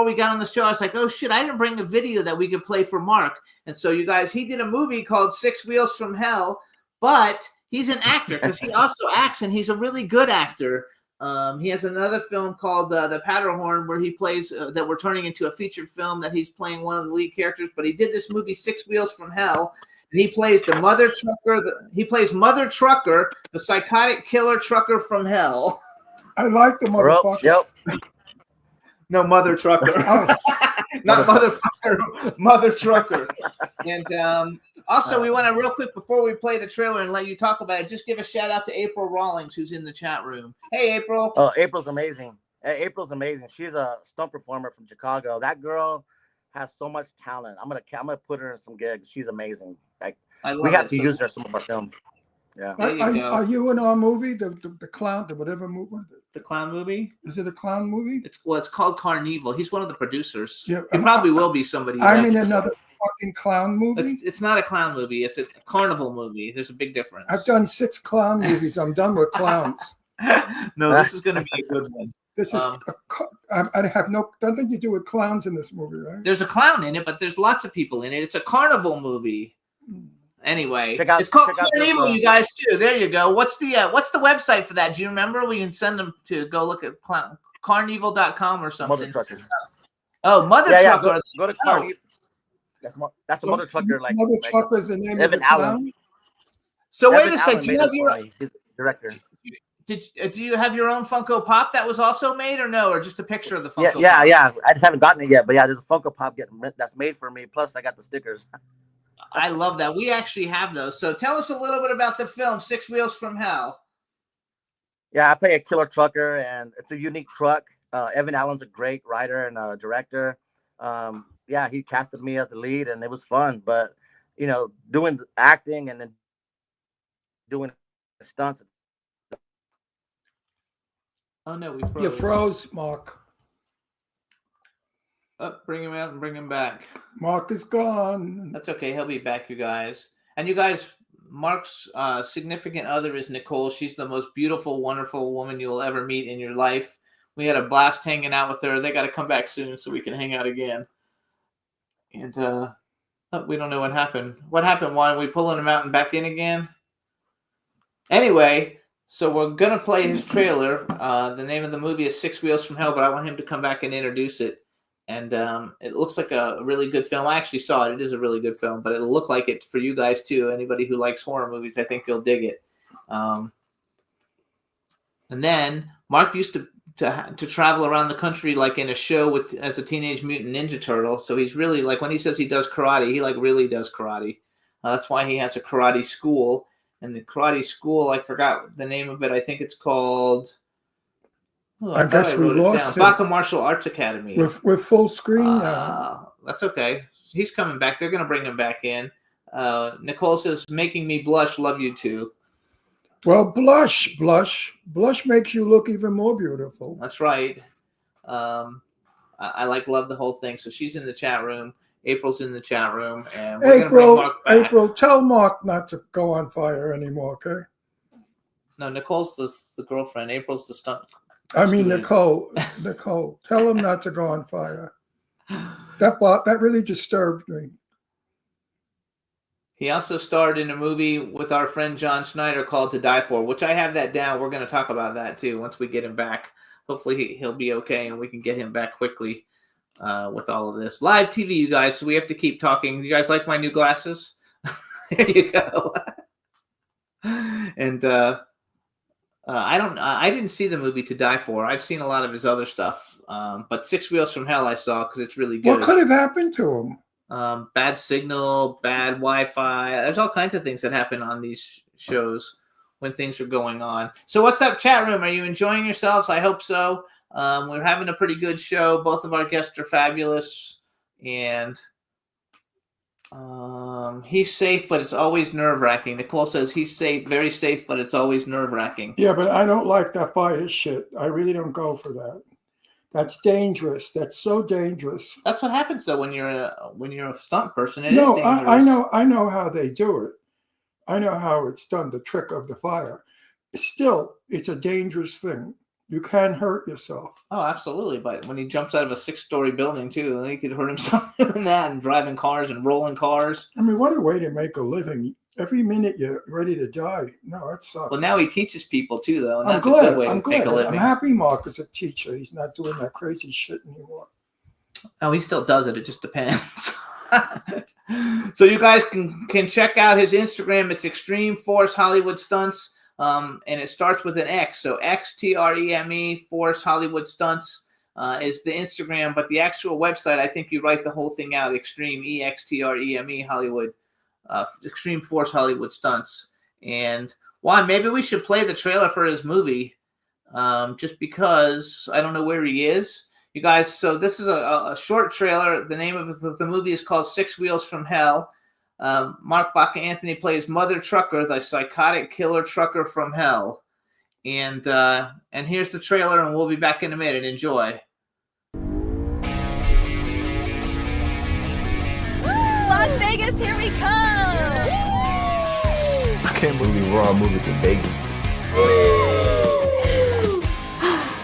we got on the show, I was like, oh shit, I didn't bring a video that we could play for Mark. And so you guys, he did a movie called Six Wheels from Hell, but he's an actor because he also acts, and he's a really good actor. He has another film called The Powderhorn, where he plays that we're turning into a featured film that he's playing one of the lead characters. But he did this movie Six Wheels from Hell, and he plays the mother trucker. He plays Mother Trucker, the psychotic killer trucker from hell. I like the motherfucker. Yep. No, Mother Trucker. Not motherfucker, Mother Trucker. And also, we want to real quick before we play the trailer and let you talk about it, just give a shout out to April Rawlings, who's in the chat room. Hey, April. Oh, April's amazing. April's amazing. She's a stunt performer from Chicago. That girl has so much talent. I'm gonna put her in some gigs. She's amazing. Like, we have to use her in some of our films. Yeah. Are you in our movie, the clown, the whatever movie? The clown movie? Is it a clown movie? It's called Carnival. He's one of the producers. Yeah, he probably will be somebody. I'm in another fucking clown movie. It's not a clown movie. It's a carnival movie. There's a big difference. I've done 6 clown movies. I'm done with clowns. No, this is going to be a good one. This is I have nothing to do with clowns in this movie, right? There's a clown in it, but there's lots of people in it. It's a carnival movie. Anyway, it's called Carnival, you guys too. There you go. What's the website for that? Do you remember? We can send them to go look at carnival.com or something. Mother Trucker. Oh, Mother Trucker. Go to Carnival. That's a Mother Trucker. Like Mother Trucker is the name Evan of the clown. Allen. So Evan wait a second. Do you have your He's the director? do you have your own Funko Pop that was also made, or no, or just a picture of the Funko Pop? Yeah. I just haven't gotten it yet, but yeah, there's a Funko Pop that's made for me. Plus, I got the stickers. I love that. We actually have those. So tell us a little bit about the film Six Wheels from Hell. Yeah, I play a killer trucker, and it's a unique truck. Evan Allen's a great writer and director. Yeah, he casted me as the lead, and it was fun. But doing the acting and then doing the stunts. Oh no, we froze. You froze, Mark. Bring him out and bring him back. Mark is gone. That's okay. He'll be back, you guys. And you guys, Mark's significant other is Nicole. She's the most beautiful, wonderful woman you'll ever meet in your life. We had a blast hanging out with her. They got to come back soon so we can hang out again. And we don't know what happened. What happened? Why are we pulling him out and back in again? Anyway, so we're going to play his trailer. The name of the movie is Six Wheels from Hell, but I want him to come back and introduce it. And it looks like a really good film. I actually saw it. It is a really good film, but it'll look like it for you guys too. Anybody who likes horror movies, I think you'll dig it. And then Mark used to travel around the country like in a show as a Teenage Mutant Ninja Turtle. So he's really like, when he says he does karate, he like really does karate. That's why he has a karate school. And the karate school, I forgot the name of it. I think it's called... Oh, I guess we lost him. Baka Martial Arts Academy. We're full screen now. That's okay. He's coming back. They're going to bring him back in. Nicole says, making me blush. Love you too. Well, blush makes you look even more beautiful. That's right. I love the whole thing. So she's in the chat room. April's in the chat room. And we're gonna bring Mark back. April, tell Mark not to go on fire anymore, okay? No, Nicole's the girlfriend. April's the stunt. I mean, Nicole, tell him not to go on fire. That really disturbed me. He also starred in a movie with our friend John Schneider called To Die For, which I have that down. We're going to talk about that too once we get him back. Hopefully he'll be okay and we can get him back quickly with all of this. Live TV, you guys, so we have to keep talking. You guys like my new glasses? There you go. And I didn't see the movie To Die For. I've seen a lot of his other stuff. But Six Wheels from Hell I saw because it's really good. What could have happened to him? Bad signal, bad Wi-Fi. There's all kinds of things that happen on these shows when things are going on. So what's up, chat room? Are you enjoying yourselves? I hope so. We're having a pretty good show. Both of our guests are fabulous. And he's safe, but it's always nerve-wracking. Nicole says he's safe, very safe, but it's always nerve-wracking. Yeah, but I don't like that fire shit. I really don't go for that. That's dangerous. That's so dangerous. That's what happens though when you're a stunt person. It is dangerous. I know how they do it. I know how it's done. The trick of the fire. Still, it's a dangerous thing. You can hurt yourself. Oh, absolutely. But when he jumps out of a 6-story building too, he could hurt himself doing that and driving cars and rolling cars. I mean, what a way to make a living. Every minute you're ready to die. No, that sucks. Well, now he teaches people too, though, and I'm that's a glad. good way I'm to make glad. a living. I'm happy Mark is a teacher. He's not doing that crazy shit anymore. Oh, he still does it. It just depends. So you guys can check out his Instagram. It's Extreme Force Hollywood Stunts, and it starts with an X. So XTREME Force Hollywood Stunts is the Instagram, but the actual website, I think you write the whole thing out. Extreme EXTREME Hollywood, Extreme Force Hollywood Stunts. And Juan, maybe we should play the trailer for his movie, just because I don't know where he is. You guys, so this is a short trailer. The name of the movie is called Six Wheels from Hell. Mark Baca Anthony plays Mother Trucker, the psychotic killer trucker from hell. And here's the trailer, and we'll be back in a minute. Enjoy. Las Vegas, here we come! I can't believe we're all moving to Vegas.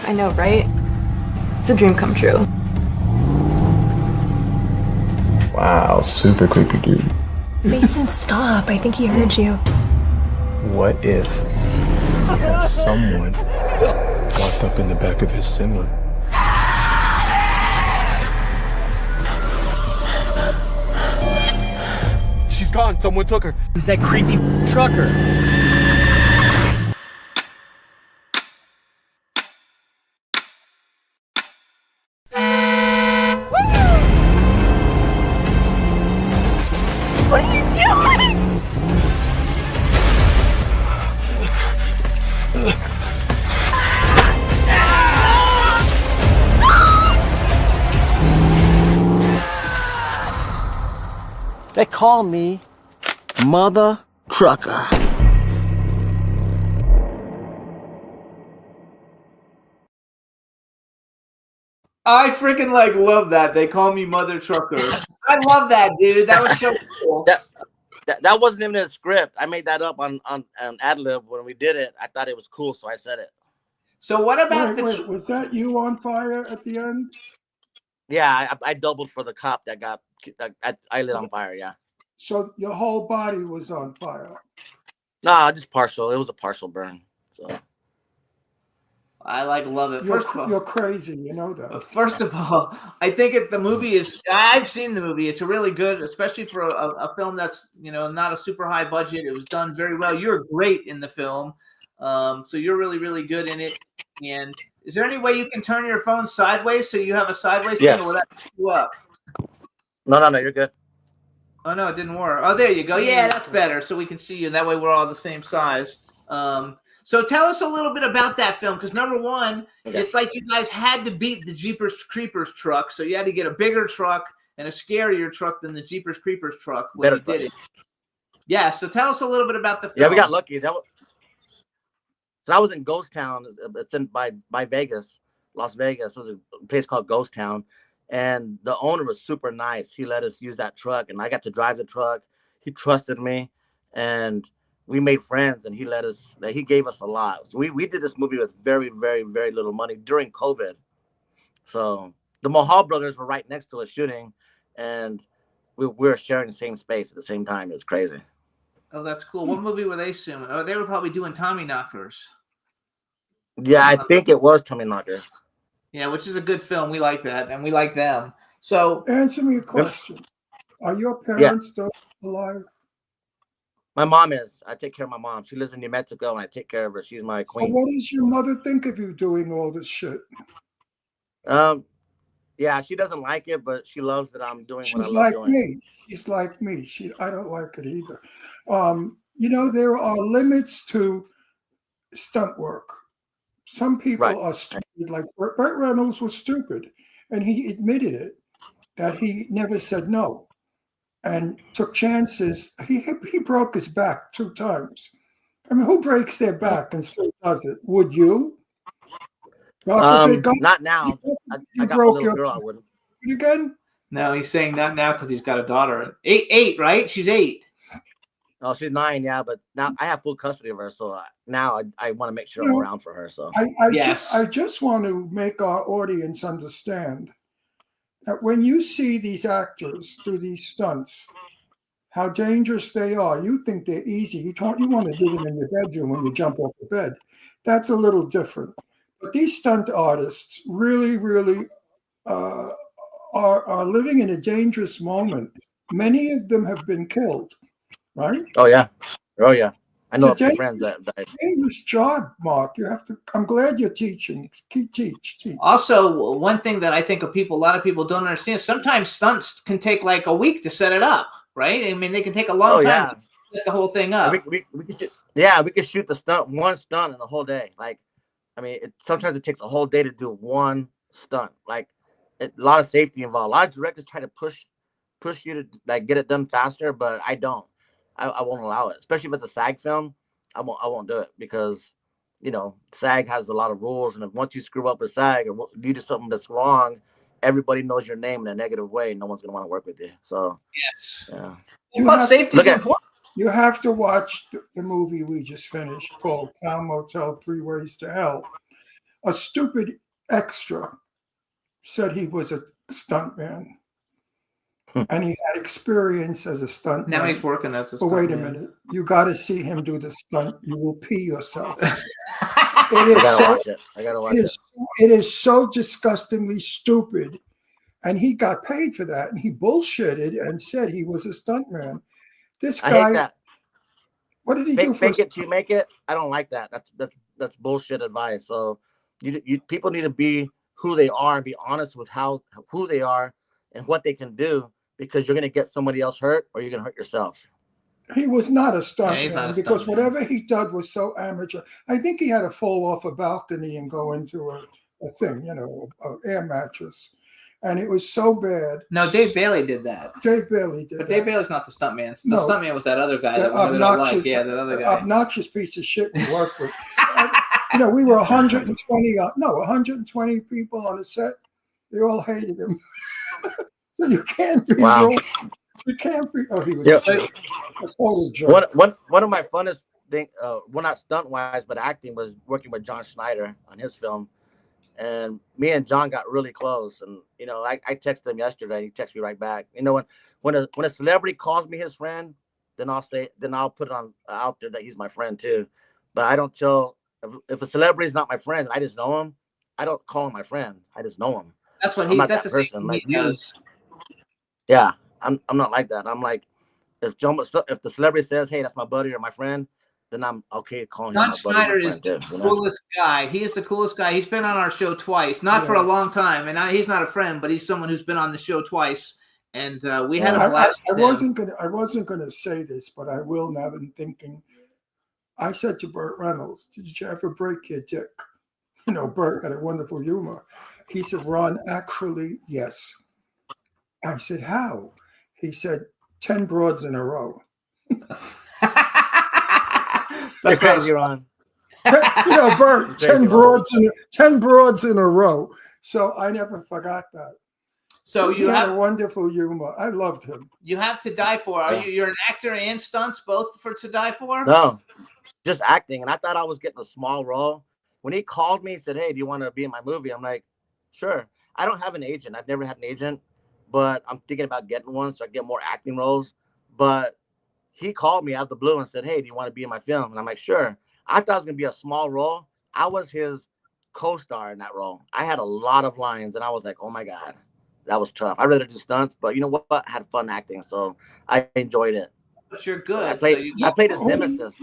I know, right? It's a dream come true. Wow, super creepy dude. Mason, stop. I think he heard you. What if someone walked up in the back of his Sima? She's gone. Someone took her. Who's that creepy trucker? What are you doing? They call me Mother Trucker. I freaking love that. They call me Mother Trucker. I love that, dude. That was so cool. That wasn't even a script. I made that up on ad lib when we did it. I thought it was cool, so I said it. So what about Wait, was that you on fire at the end? Yeah, I doubled for the cop that got I lit on fire. Yeah. So your whole body was on fire. Nah, just partial. It was a partial burn. So I love it. You're crazy, you know that. First of all, I think the movie is. I've seen the movie. It's a really good, especially for a film that's not a super high budget. It was done very well. You're great in the film, so you're really really good in it. And is there any way you can turn your phone sideways so you have a sideways Yes. thing, or will that pick you up? No, you're good. Oh no, it didn't work. Oh, there you go. Yeah, that's better. So we can see you, and that way we're all the same size. So tell us a little bit about that film, because number one, it's like you guys had to beat the Jeepers Creepers truck, so you had to get a bigger truck and a scarier truck than the Jeepers Creepers truck when you did it. Yeah. So tell us a little bit about the film. Yeah, we got lucky. So I was in Ghost Town. It's in by Vegas, Las Vegas. It was a place called Ghost Town. And the owner was super nice. He let us use that truck, and I got to drive the truck. He trusted me, and we made friends. And he gave us a lot. So we did this movie with very, very, very little money during COVID. So the Mahal brothers were right next to us shooting, and we were sharing the same space at the same time. It was crazy. Oh, that's cool. What movie were they filming? Oh, they were probably doing Tommy Knockers. Yeah, I think it was Tommy Knocker. Yeah, which is a good film. We like that, and we like them. So answer me a question. Are your parents still alive? My mom is. I take care of my mom. She lives in New Mexico, and I take care of her. She's my queen. So what does your mother think of you doing all this shit? Yeah, she doesn't like it, but she loves that I'm doing what I She's love like doing. me. She's like me. I don't like it either. There are limits to stunt work. Some people are stupid. Like Burt Reynolds was stupid, and he admitted it, that he never said no and took chances. He broke his back 2 times. I mean, who breaks their back and still does it? Would you? Not now. I got broke a little girl. I wouldn't. Again? No, he's saying not now because he's got a daughter. 8, right? She's 8. Oh, she's 9, yeah, but now I have full custody of her, so now I want to make sure You I'm know, around for her. So Yes. I just want to make our audience understand that when you see these actors do these stunts, how dangerous they are. You think they're easy. You want to do them in your bedroom when you jump off the bed. That's a little different. But these stunt artists really, really uh, are living in a dangerous moment. Many of them have been killed, right? oh yeah, I know a It's a few friends that dangerous job, Mark. You have to. I'm glad you're teaching. Teach. Also, one thing that I think a lot of people don't understand, sometimes stunts can take like a week to set it up, right? I mean, they can take a long oh time yeah. to set the whole thing Yeah, up. we could shoot, we could shoot one stunt in a whole day. Like, I mean, sometimes it takes a whole day to do one stunt. Like, a lot of safety involved. A lot of directors try to push you to like get it done faster, but I don't. I won't allow it, especially if it's a SAG film. I won't do it because, SAG has a lot of rules, and if once you screw up a SAG or you do something that's wrong, everybody knows your name in a negative way. No one's gonna want to work with you. So Yes. yeah. But safety is important. You have to watch the movie we just finished called Town Motel 3 Ways to Hell. A stupid extra said he was a stuntman. And he had experience as a stuntman. Now he's working as a But wait a stuntman. minute. You got to see him do the stunt. You will pee yourself. I gotta watch it. I gotta watch it. It is so disgustingly stupid. And he got paid for that. And he bullshitted and said he was a stuntman. This I guy, hate that. what did he do for Fake it till you make it. I don't like that. That's bullshit advice. So you people need to be who they are and be honest with who they are and what they can do, because you're gonna get somebody else hurt or you're gonna hurt yourself. He was not a he's stuntman not a because stuntman. whatever he did was so amateur. I think he had to fall off a balcony and go into a thing, an air mattress. And it was so bad. No, Dave Bailey did that. Dave Bailey did But that. Dave Bailey's not the stuntman. The No. stuntman was that other guy That that we don't like. obnoxious, Yeah, that other guy. obnoxious piece of shit we worked with. We were 120 people on the set. They all hated him. So you can't be Wow. real. You can't be. Oh, he was Yeah. a total jerk. One of my funnest thing, well, not stunt wise, but acting, was working with John Schneider on his film. And me and John got really close. And I texted him yesterday. He texted me right back. When a celebrity calls me his friend, then I'll put it out there that he's my friend too. But I don't tell if a celebrity is not my friend, I just know him. I don't call him my friend. I just know him. That's what I'm not that's that the same person. thing Like he does. Yeah, I'm not like that. I'm like, if the celebrity says, "Hey, that's my buddy or my friend," then I'm okay calling him John my buddy. Schneider my is friend the too, coolest guy. He is the coolest guy. He's been on our show twice, not for a long time, and he's not a friend, but he's someone who's been on the show twice. And we had a blast. I wasn't gonna say this, but I will now. I'm thinking. I said to Burt Reynolds, "Did you ever break your dick?" Burt had a wonderful humor. He said, "Ron, actually, yes." I said, "How?" He said, 10 broads in a row." You're crazy, Ron. Burt, 10 broads in a row. So I never forgot that. So he had a wonderful humor. I loved him. You have To Die For. You're an actor and stunts both for To Die For? No, just acting. And I thought I was getting a small role. When he called me, he said, "Hey, do you want to be in my movie?" I'm like, "Sure." I don't have an agent. I've never had an agent, but I'm thinking about getting one so I get more acting roles. But he called me out of the blue and said, "Hey, do you want to be in my film?" And I'm like, "Sure." I thought it was going to be a small role. I was his co-star in that role. I had a lot of lines, and I was like, oh my God, that was tough. I'd rather do stunts, but you know what? I had fun acting, so I enjoyed it. But you're good. I played his nemesis.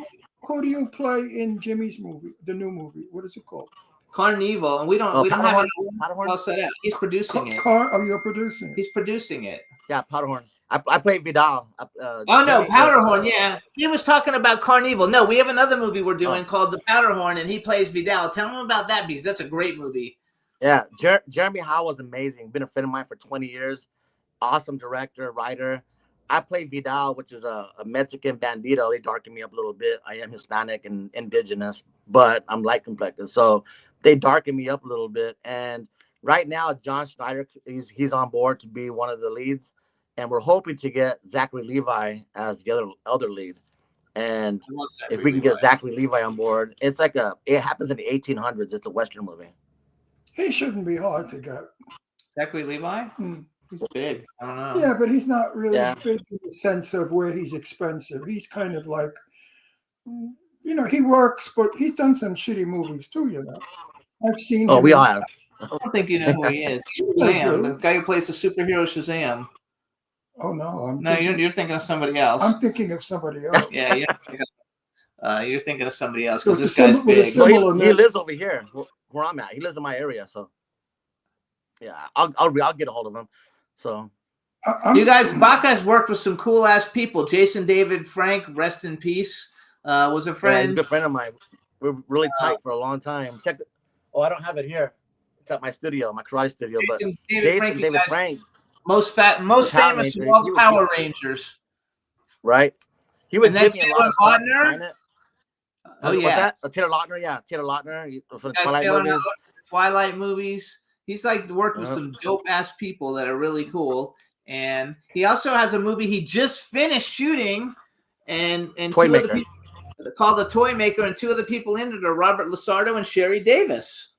Who do you play in Jimmy's movie, the new movie? What is it called? Carnival, and we don't have Powderhorn. anyone else set up. He's producing it. You're producing it. He's producing it. Yeah, Powderhorn. I played Vidal. Oh no, Powderhorn. Yeah, he was talking about Carnival. No, we have another movie we're doing called The Powderhorn, and he plays Vidal. Tell him about that because that's a great movie. Yeah, Jeremy Howe was amazing. Been a friend of mine for 20 years. Awesome director, writer. I play Vidal, which is a Mexican bandito. They darken me up a little bit. I am Hispanic and indigenous, but I'm light complected. So they darken me up a little bit. And right now, John Schneider, he's on board to be one of the leads. And we're hoping to get Zachary Levi as the other lead. And I love if we can get Levi. Zachary Levi on board, it happens in the 1800s. It's a Western movie. He shouldn't be hard to get. Zachary Levi? Hmm. He's big. I don't know. Yeah, but he's not really Yeah. big in the sense of where he's expensive. He's kind of like, he works, but he's done some shitty movies too, I've seen Oh, him we in- all have. I don't think you know who he is. Shazam, the guy who plays the superhero Shazam. Oh, no. No, you're thinking of somebody else. I'm thinking of somebody else. Yeah, you're thinking of somebody else With because this the guy's symbol- with the big. symbol- Well, Similar he name. lives over here where I'm at. He lives in my area, so yeah, I'll get a hold of him. So You guys, Baca's worked with some cool ass people. Jason David Frank, rest in peace, was a yeah, he's a friend. good friend of mine. We're really tight for a long time. I don't have it here. It's at my studio, my karate studio. But Jason Jason you David guys, Frank, most The Power famous of Ranger, all he the was Power good. Rangers. right? He would And then give me a lot of Taylor stuff to Lautner? sign it. Oh What's yeah, that? Taylor Lautner, yeah, Taylor Lautner for the Guys, Twilight Taylor movies. Lautner, Twilight movies. He's like worked with Yeah. some dope ass people that are really cool. And he also has a movie he just finished shooting, and Toy two of the Maker. people called The Toy Maker, and two of the people in it are Robert Lasardo and Sherry Davis.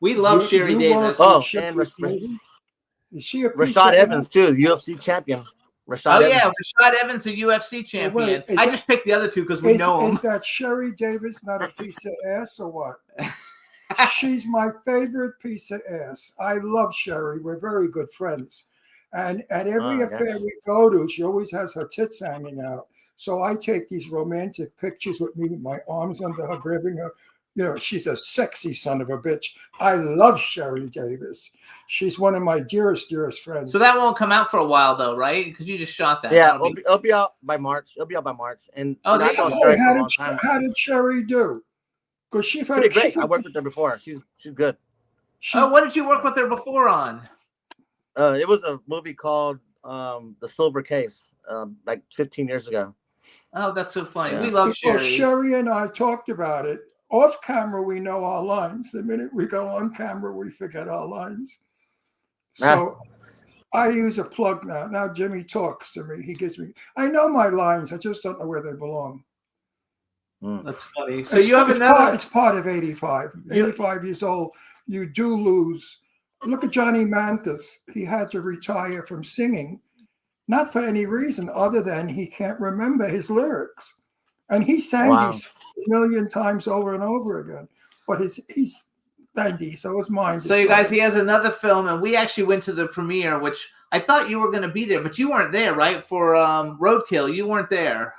We love Sherry You work Davis. with Oh, Sherry and Davis? Is she a piece Rashad of- Evans too, UFC champion. Rashad Oh yeah, Evans. Rashad Evans, a UFC champion. is I that- just picked the other two because we know him. Is that Sherry Davis not a piece of ass or what? She's my favorite piece of ass. I love Sherry. We're very good friends. And at every Oh, affair we go to, she always has her tits hanging out. So I take these romantic pictures with me with my arms under her, grabbing her. She's a sexy son of a bitch. I love Sherry Davis. She's one of my dearest friends. So that won't come out for a while though, right? Because you just shot that. Yeah, That'll be- it'll be out by March. It'll be out by March. And Oh, I've there you known go. Sherry Hey, for a long time. how did Sherry do? Because Pretty great. I worked with her before. She's good. Oh, what did you work with her before on? It was a movie called The Silver Case, like 15 years ago. Oh, that's so funny. Yeah. We love Well, Sherry. Sherry and I talked about it. Off camera, we know our lines. The minute we go on camera, we forget our lines. So I use a plug now. Now Jimmy talks to me. He gives me, I know my lines. I just don't know where they belong. That's funny. So you have another. It's part of 85. 85 years old. You do lose. Look at Johnny Manthis. He had to retire from singing, not for any reason other than he can't remember his lyrics. And he sang Wow. these a million times over and over again. But he's 90, so his mind. So is you guys, gone. he has another film, and we actually went to the premiere, which I thought you were going to be there, but you weren't there, right? For Roadkill, you weren't there.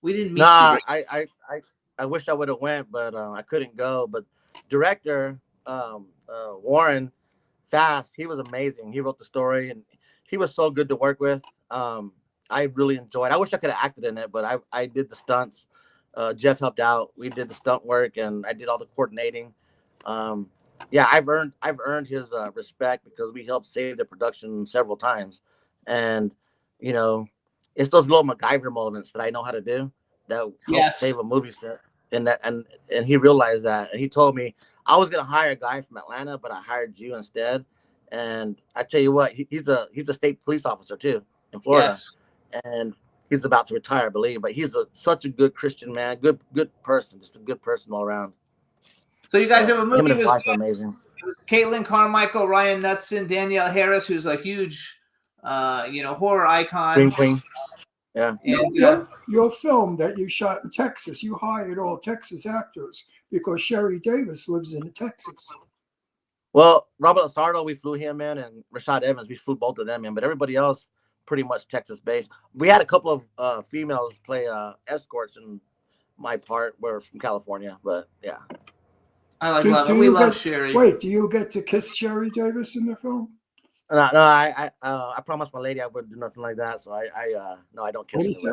We didn't meet Nah, you. I wish I would have went, but I couldn't go. But director Warren Fast, he was amazing. He wrote the story, and he was so good to work with. I really enjoyed. I wish I could have acted in it, but I did the stunts. Jeff helped out. We did the stunt work, and I did all the coordinating. Yeah, I've earned his respect because we helped save the production several times, and it's those little MacGyver moments that I know how to do that help Yes. save a movie set. And he realized that, and he told me I was gonna hire a guy from Atlanta, but I hired you instead. And I tell you what, he's a state police officer too in Florida. Yes. And he's about to retire, I believe. But he's such a good Christian man, good person, just a good person all around. So you guys have a Him movie and his with wife are amazing. Caitlin Carmichael, Ryan Knutson, Danielle Harris, who's a huge, horror icon. Green Queen. Yeah. And, Your film that you shot in Texas, you hired all Texas actors because Sherry Davis lives in Texas. Well, Robert Lasardo, we flew him in, and Rashad Evans, we flew both of them in, but everybody else pretty much Texas based. We had a couple of females play escorts in my part. We're from California, but yeah. I Do- love do it. We you love get- Sherry. Wait, do you get to kiss Sherry Davis in the film? No, I promised my lady I wouldn't do nothing like that, so I don't kiss What do you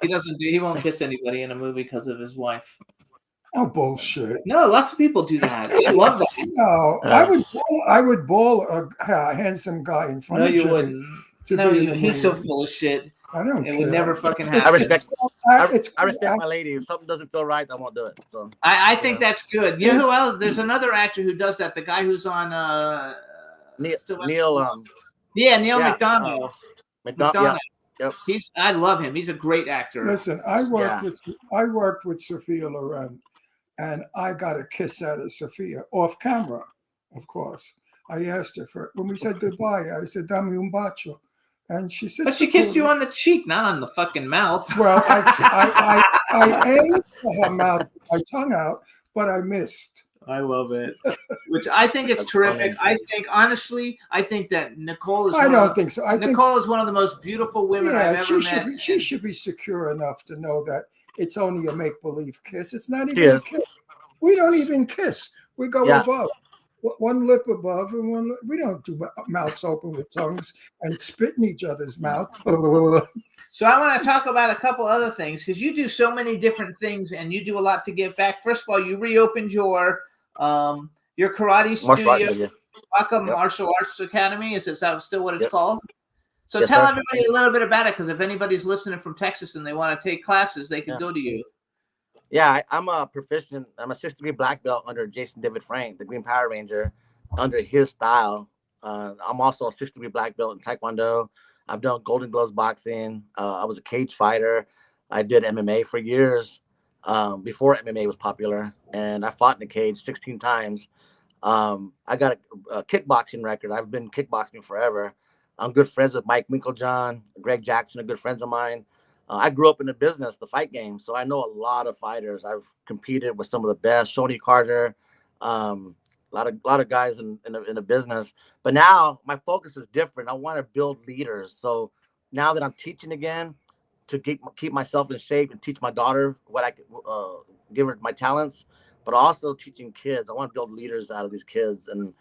anyone. say? He won't kiss anybody in a movie because of his wife. Oh, bullshit. No, lots of people do that. I love that. No, I would ball a handsome guy in front No, of you Jimmy wouldn't. to No, be in a he's so movie. full of shit. I don't It care. would never fucking It's- happen. I respect my lady. If something doesn't feel right, I won't do it. So I think that's good. You know who else? There's another actor who does that. The guy who's on Neil, Still West Neil Coast. Neil yeah, McDonough. McDonough. Yep. I love him. He's a great actor. Listen, I worked Yeah. with Sophia Loren, and I got a kiss out of Sophia off camera, of course. I asked her when we said goodbye. I said "Dame un bacio," and she said. But she kissed you on the cheek, not on the fucking mouth. Well, I aimed for her mouth, my tongue out, but I missed. I love it. Which I think it's terrific. I think, honestly, that Nicole is. I don't think so. I think Nicole is one of the most beautiful women I've ever met. She should be secure enough to know that it's only a make-believe kiss. It's not even a kiss. We don't even kiss. We go above. One lip above and one. We don't do mouths open with tongues and spit in each other's mouth. So I want to talk about a couple other things because you do so many different things and you do a lot to give back. First of all, you reopened your karate studio, Waka Martial Arts Academy. Is that still what it's called? So tell everybody a little bit about it, because if anybody's listening from Texas and they want to take classes, they can go to you. Yeah, I'm a proficient. I'm a 6th-degree black belt under Jason David Frank, the Green Power Ranger, under his style. I'm also a 6th-degree black belt in Taekwondo. I've done Golden Gloves boxing. I was a cage fighter. I did MMA for years before MMA was popular, and I fought in the cage 16 times. I got a kickboxing record. I've been kickboxing forever. I'm good friends with Mike Winklejohn, Greg Jackson, are good friends of mine. I grew up in the business, the fight game, so I know a lot of fighters. I've competed with some of the best, Shoney Carter, a lot of guys in the business. But now my focus is different. I want to build leaders. So now that I'm teaching again, to keep myself in shape and teach my daughter what I could give her my talents, but also teaching kids. I want to build leaders out of these kids, and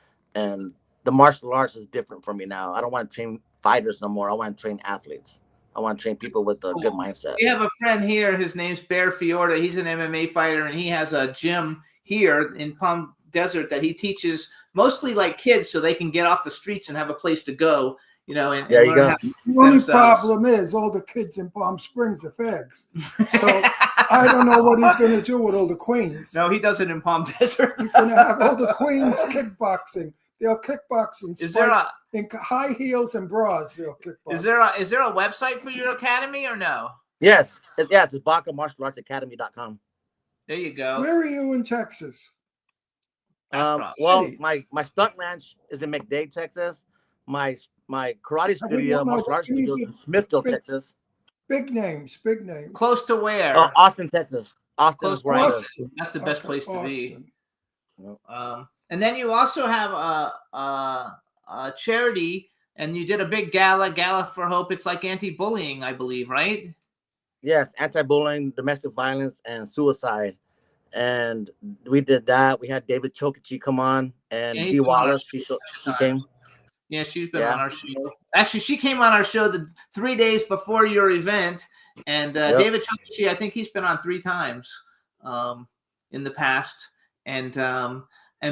the martial arts is different for me now. I don't want to train fighters no more. I want to train athletes. I want to train people with a good mindset. We have a friend here. His name's Bear Fiorda. He's an MMA fighter, and he has a gym here in Palm Desert that he teaches mostly like kids so they can get off the streets and have a place to go. You know, and there you go. The only problem is all the kids in Palm Springs are fags. So I don't know what he's going to do with all the queens. No, he does it in Palm Desert. He's going to have all the queens kickboxing. They'll kickbox in high heels and bras. They'll kickbox. Is there a website for your academy or no? Yes. It's BacaMartialArtsAcademy.com. There you go. Where are you in Texas? Well, my stunt ranch is in McDade, Texas. My karate studio, martial arts studio, is in Smithville, Texas. Big names. Close to where? Austin, Texas. Austin is where I live. That's the best place to be. And then you also have a charity, and you did a big gala for Hope. It's like anti-bullying, I believe, right? Yes, anti-bullying, domestic violence, and suicide. And we did that. We had David Chokichi come on, and Dee Wallace. She came. Yeah, she's been on our show. Actually, she came on our show the 3 days before your event. And David Chokichi, I think he's been on 3 times in the past. And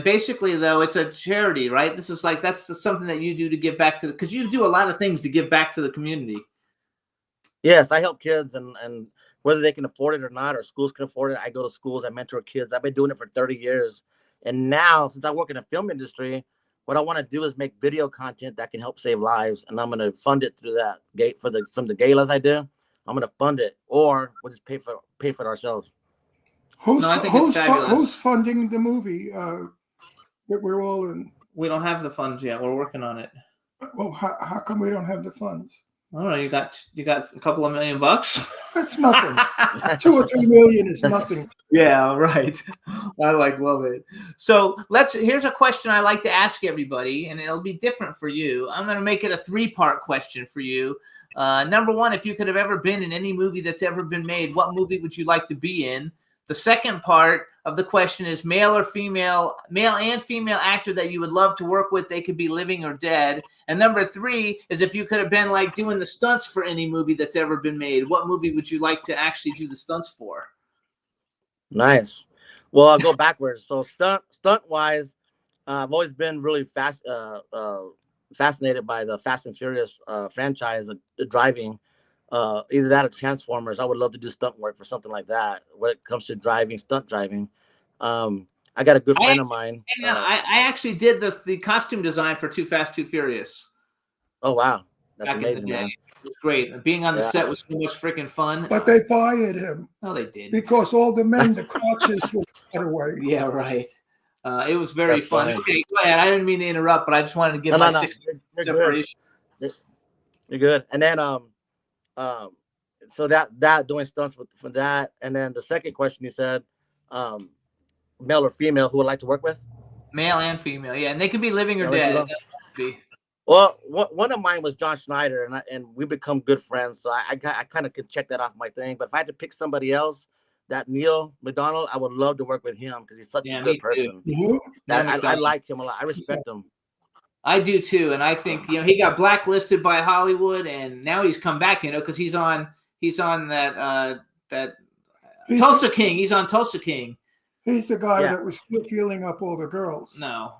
basically, though, it's a charity, right? This is that's something that you do to give back to because you do a lot of things to give back to the community. Yes, I help kids, and whether they can afford it or not, or schools can afford it, I go to schools, I mentor kids. I've been doing it for 30 years. And now, since I work in the film industry, what I want to do is make video content that can help save lives, and I'm going to fund it through that gate from the galas I do. I'm going to fund it, or we'll just pay for it ourselves. Who's funding the movie that we're all in? We don't have the funds yet. We're working on it. Well, how come we don't have the funds? I don't know. You got a couple of $1 million bucks. That's nothing. 2 or 3 million is nothing. Yeah, right. I love it. So here's a question I like to ask everybody, and it'll be different for you. I'm going to make it a 3-part question for you. Number 1, if you could have ever been in any movie that's ever been made, what movie would you like to be in? The second part of the question is male and female actor that you would love to work with. They could be living or dead. And number 3 is if you could have been doing the stunts for any movie that's ever been made, what movie would you like to actually do the stunts for? Nice. Well, I'll go backwards. So stunt wise, I've always been really fascinated by the Fast and Furious franchise, the driving. Either that or Transformers. I would love to do stunt work for something like that when it comes to stunt driving. I got a good friend of mine. I actually did the costume design for Too Fast, Too Furious. Oh, wow. That's back in the amazing, day. man. It was great. And being on the Yeah. set was so much freaking fun. But they fired him No, they didn't. because all the men, the crotches were cut away. Yeah, right. It was very That's fun. funny. Okay, go ahead. I didn't mean to interrupt, but I just wanted to give No, my no, no. 6 You're good. separation. You're good. And then so that doing stunts for that, and then the second question you said, male or female who would like to work with? Male and female, yeah, and they can be living or Male and dead. female? Be. Well, one of mine was John Schneider, and we become good friends, so I kind of could check that off my thing. But if I had to pick somebody else, that Neil McDonald, I would love to work with him because he's such Yeah, a me good person. Who? I like him a lot. I respect him. I do too, and I think he got blacklisted by Hollywood, and now he's come back, because he's on that He's- Tulsa King. He's on Tulsa King. He's the guy Yeah. that was feeling up all the girls. No,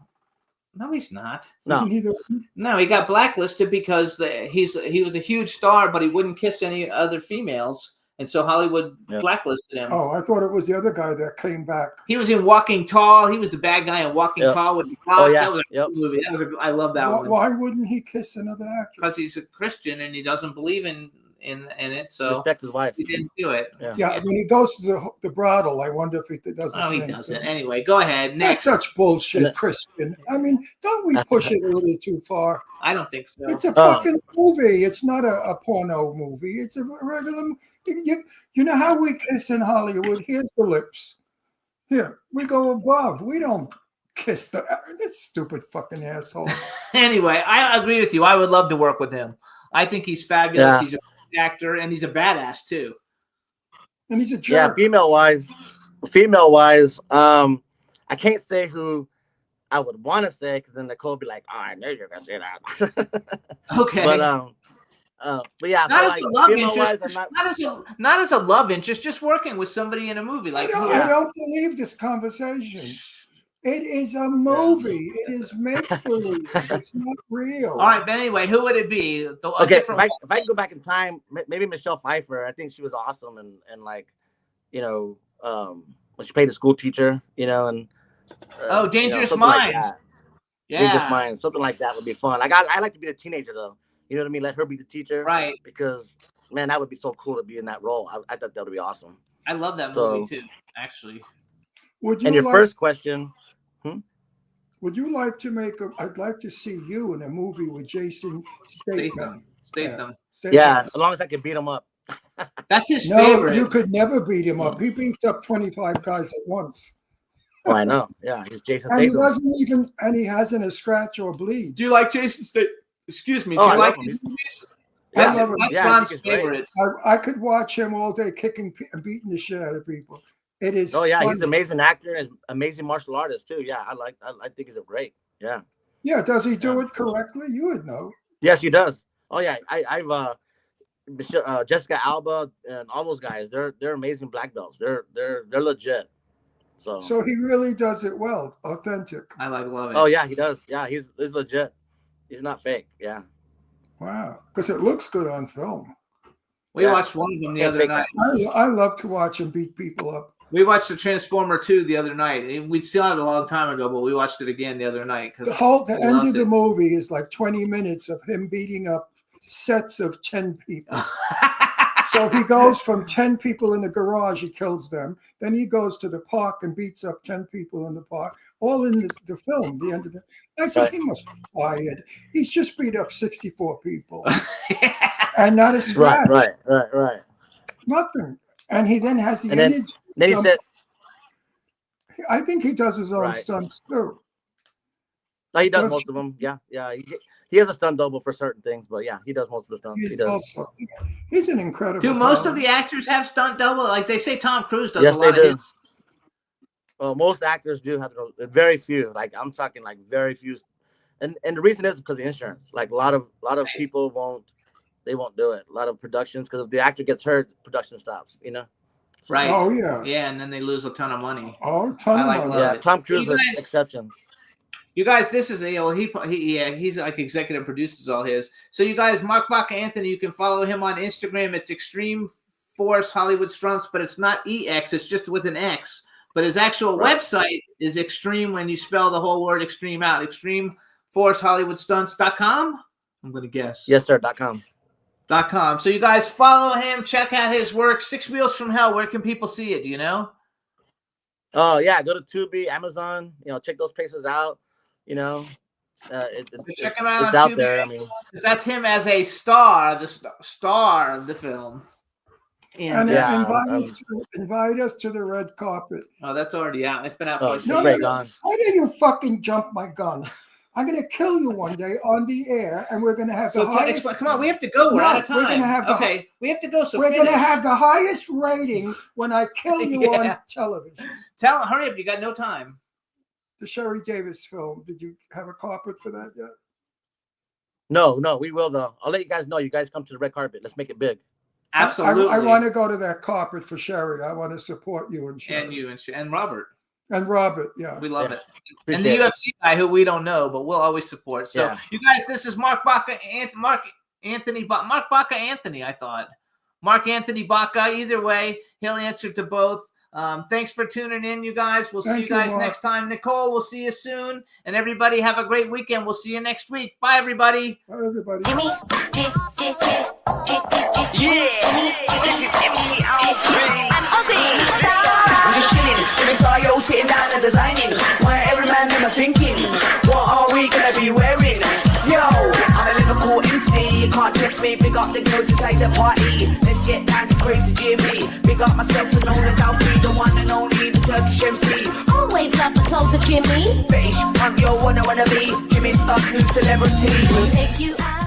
he's not. No, Isn't he the- No, he got blacklisted because he was a huge star, but he wouldn't kiss any other females, and so Hollywood Yeah. blacklisted him. Oh, I thought it was the other guy that came back. He was in Walking Tall. He was the bad guy in Walking Yep. Tall with the Oh, cop. yeah. That was a Yep. good movie. I love that one Why wouldn't he kiss another actress? because he's a Christian and he doesn't believe in it. So respect his wife. he didn't do it. Yeah. Yeah, when he goes to the brothel, I wonder if he does the No, he same doesn't. thing. Anyway, go ahead. That's Next. such bullshit, No. Christian. I mean, don't we push it a little too far? I don't think so. It's a Oh. fucking movie. It's not a porno movie. It's a regular. You know how we kiss in Hollywood? Here's the lips. Here, we go above. We don't kiss that stupid fucking asshole. Anyway, I agree with you. I would love to work with him. I think he's fabulous. Yeah. He's a good actor and he's a badass too. And he's a Yeah, jerk. female wise, I can't say who I would want to say because then Nicole would be like, "Oh, I knew you were gonna say that." Okay. But yeah, not so as like a love female-wise, interest. I'm not. Not as a love interest. Just working with somebody in a movie. Like I don't believe this conversation. It is a movie. It is make believe. It's not real. All right, but anyway, who would it be? Okay, if I can go back in time, maybe Michelle Pfeiffer. I think she was awesome and like, when she played a school teacher, and Dangerous something like Minds. that. Yeah. Dangerous Minds, something like that would be fun. Like I like to be the teenager though. You know what I mean? Let her be the teacher, Right. Because man, that would be so cool to be in that role. I thought that would be awesome. I love that So- movie too, actually. Would you And your like, first question, Would you like to make a? I'd like to see you in a movie with Jason Statham. Statham. yeah, as long as I can beat him up. That's his No, favorite. you could never beat him up. He beats up 25 guys at once. Oh, I know. Yeah, he's Jason And he Statham. doesn't even, and he hasn't a scratch or bleed. Do you like Jason Statham? Excuse me. Do Oh, you I like love his him. movies? I That's, love him. that's Yeah, I Ron's think it's great. favorite. I could watch him all day kicking and beating the shit out of people. It is. Oh yeah, funny. he's an amazing actor and amazing martial artist too. Yeah, I think he's a great. Yeah. Yeah, does he do it correctly? You would know. Yes, he does. Oh yeah, I've Jessica Alba and all those guys. They're amazing black belts. They're legit. So. So he really does it well, authentic. I love it. Oh yeah, he does. Yeah, he's legit. He's not fake. Yeah. Wow, because it looks good on film. We Yeah. watched one of them the Can't other take night. I love to watch him beat people up. We watched the Transformer 2 the other night. We saw it a long time ago, but we watched it again the other night. The end of the movie is like 20 minutes of him beating up sets of 10 people. So he goes from 10 people in the garage, he kills them. Then he goes to the park and beats up 10 people in the park, all in the film, the end of it. I said, he must be fired. He's just beat up 64 people. And not a scratch. Right. Nothing. And he then has the And then- energy. Then he said, I think he does his own Right. stunts too. no, he does Does- most of them. Yeah. He has a stunt double for certain things, but yeah, he does most of the stunts. He He's does. also he's an incredible. Do most of talent. the actors have stunt double? Like they say Tom Cruise does Yes, a they lot do. of his. Well, most actors do have very few. Like I'm talking like very few, and the reason is because of insurance. Like a lot of people won't do it. A lot of productions, because if the actor gets hurt, production stops. So, Right. Oh yeah. Yeah, and then they lose a ton of money. Oh, ton I of like money. love Yeah, it. Tom Cruise You is guys- an exception. You guys, this is he's like executive produces all his. So you guys, Mark Baca Anthony, you can follow him on Instagram. It's Extreme Force Hollywood Stunts, but it's not EX, it's just with an X. But his actual website is Extreme when you spell the whole word Extreme out. ExtremeForceHollywoodStunts.com. I'm going to guess. Yes, sir. .com. .com. So you guys follow him, check out his work. Six Wheels from Hell. Where can people see it? Do you know? Oh yeah, go to Tubi, Amazon. Check those places out. Check him out. It's on out Tubi. there. I mean, that's him as a star, the star of the film. And Yeah, invite us to the red carpet. Oh, that's already out. It's been out Oh, for No, Right no, on. why did you fucking jump my gun? I'm going to kill you one day on the air, and we're going to have So the highest. come on, we have to go. We're No, out of time. we're gonna have the- okay, we have to go. So We're going to finish. have the highest rating when I kill you Yeah. on television. Hurry up! You got no time. The Sherry Davis film. Did you have a carpet for that yet? no, we will though. I'll let you guys know. You guys come to the red carpet. Let's make it big. Absolutely. I want to go to that carpet for Sherry. I want to support you and Sherry. And you and Robert. And Robert, yeah. We love Yes. it. And the Appreciate it. UFC guy who we don't know, but we'll always support. So Yeah. you guys, this is Mark Baca, Mark Anthony Anthony. I thought Mark Anthony Baca. Either way, he'll answer to both. Thanks for tuning in, you guys. We'll see Thank you guys you, Mark. next time. Nicole, we'll see you soon. And everybody, have a great weekend. We'll see you next week. Bye, everybody. Bye, everybody. Jimmy, This is MC Alfred. and Ozzy. I'm just chilling, Jimmy Star, yo, sitting down and designing. Where every man in the thinking, what are we gonna be wearing? Yo, I'm a Liverpool MC, you can't test me. Big up the girls inside the party. Let's get down to crazy Jimmy. Big up myself and known as Alfie, the one and only, the Turkish MC. Always love the clothes of Jimmy. British punk, yo, wanna be Jimmy Star, new celebrity. We'll take you out.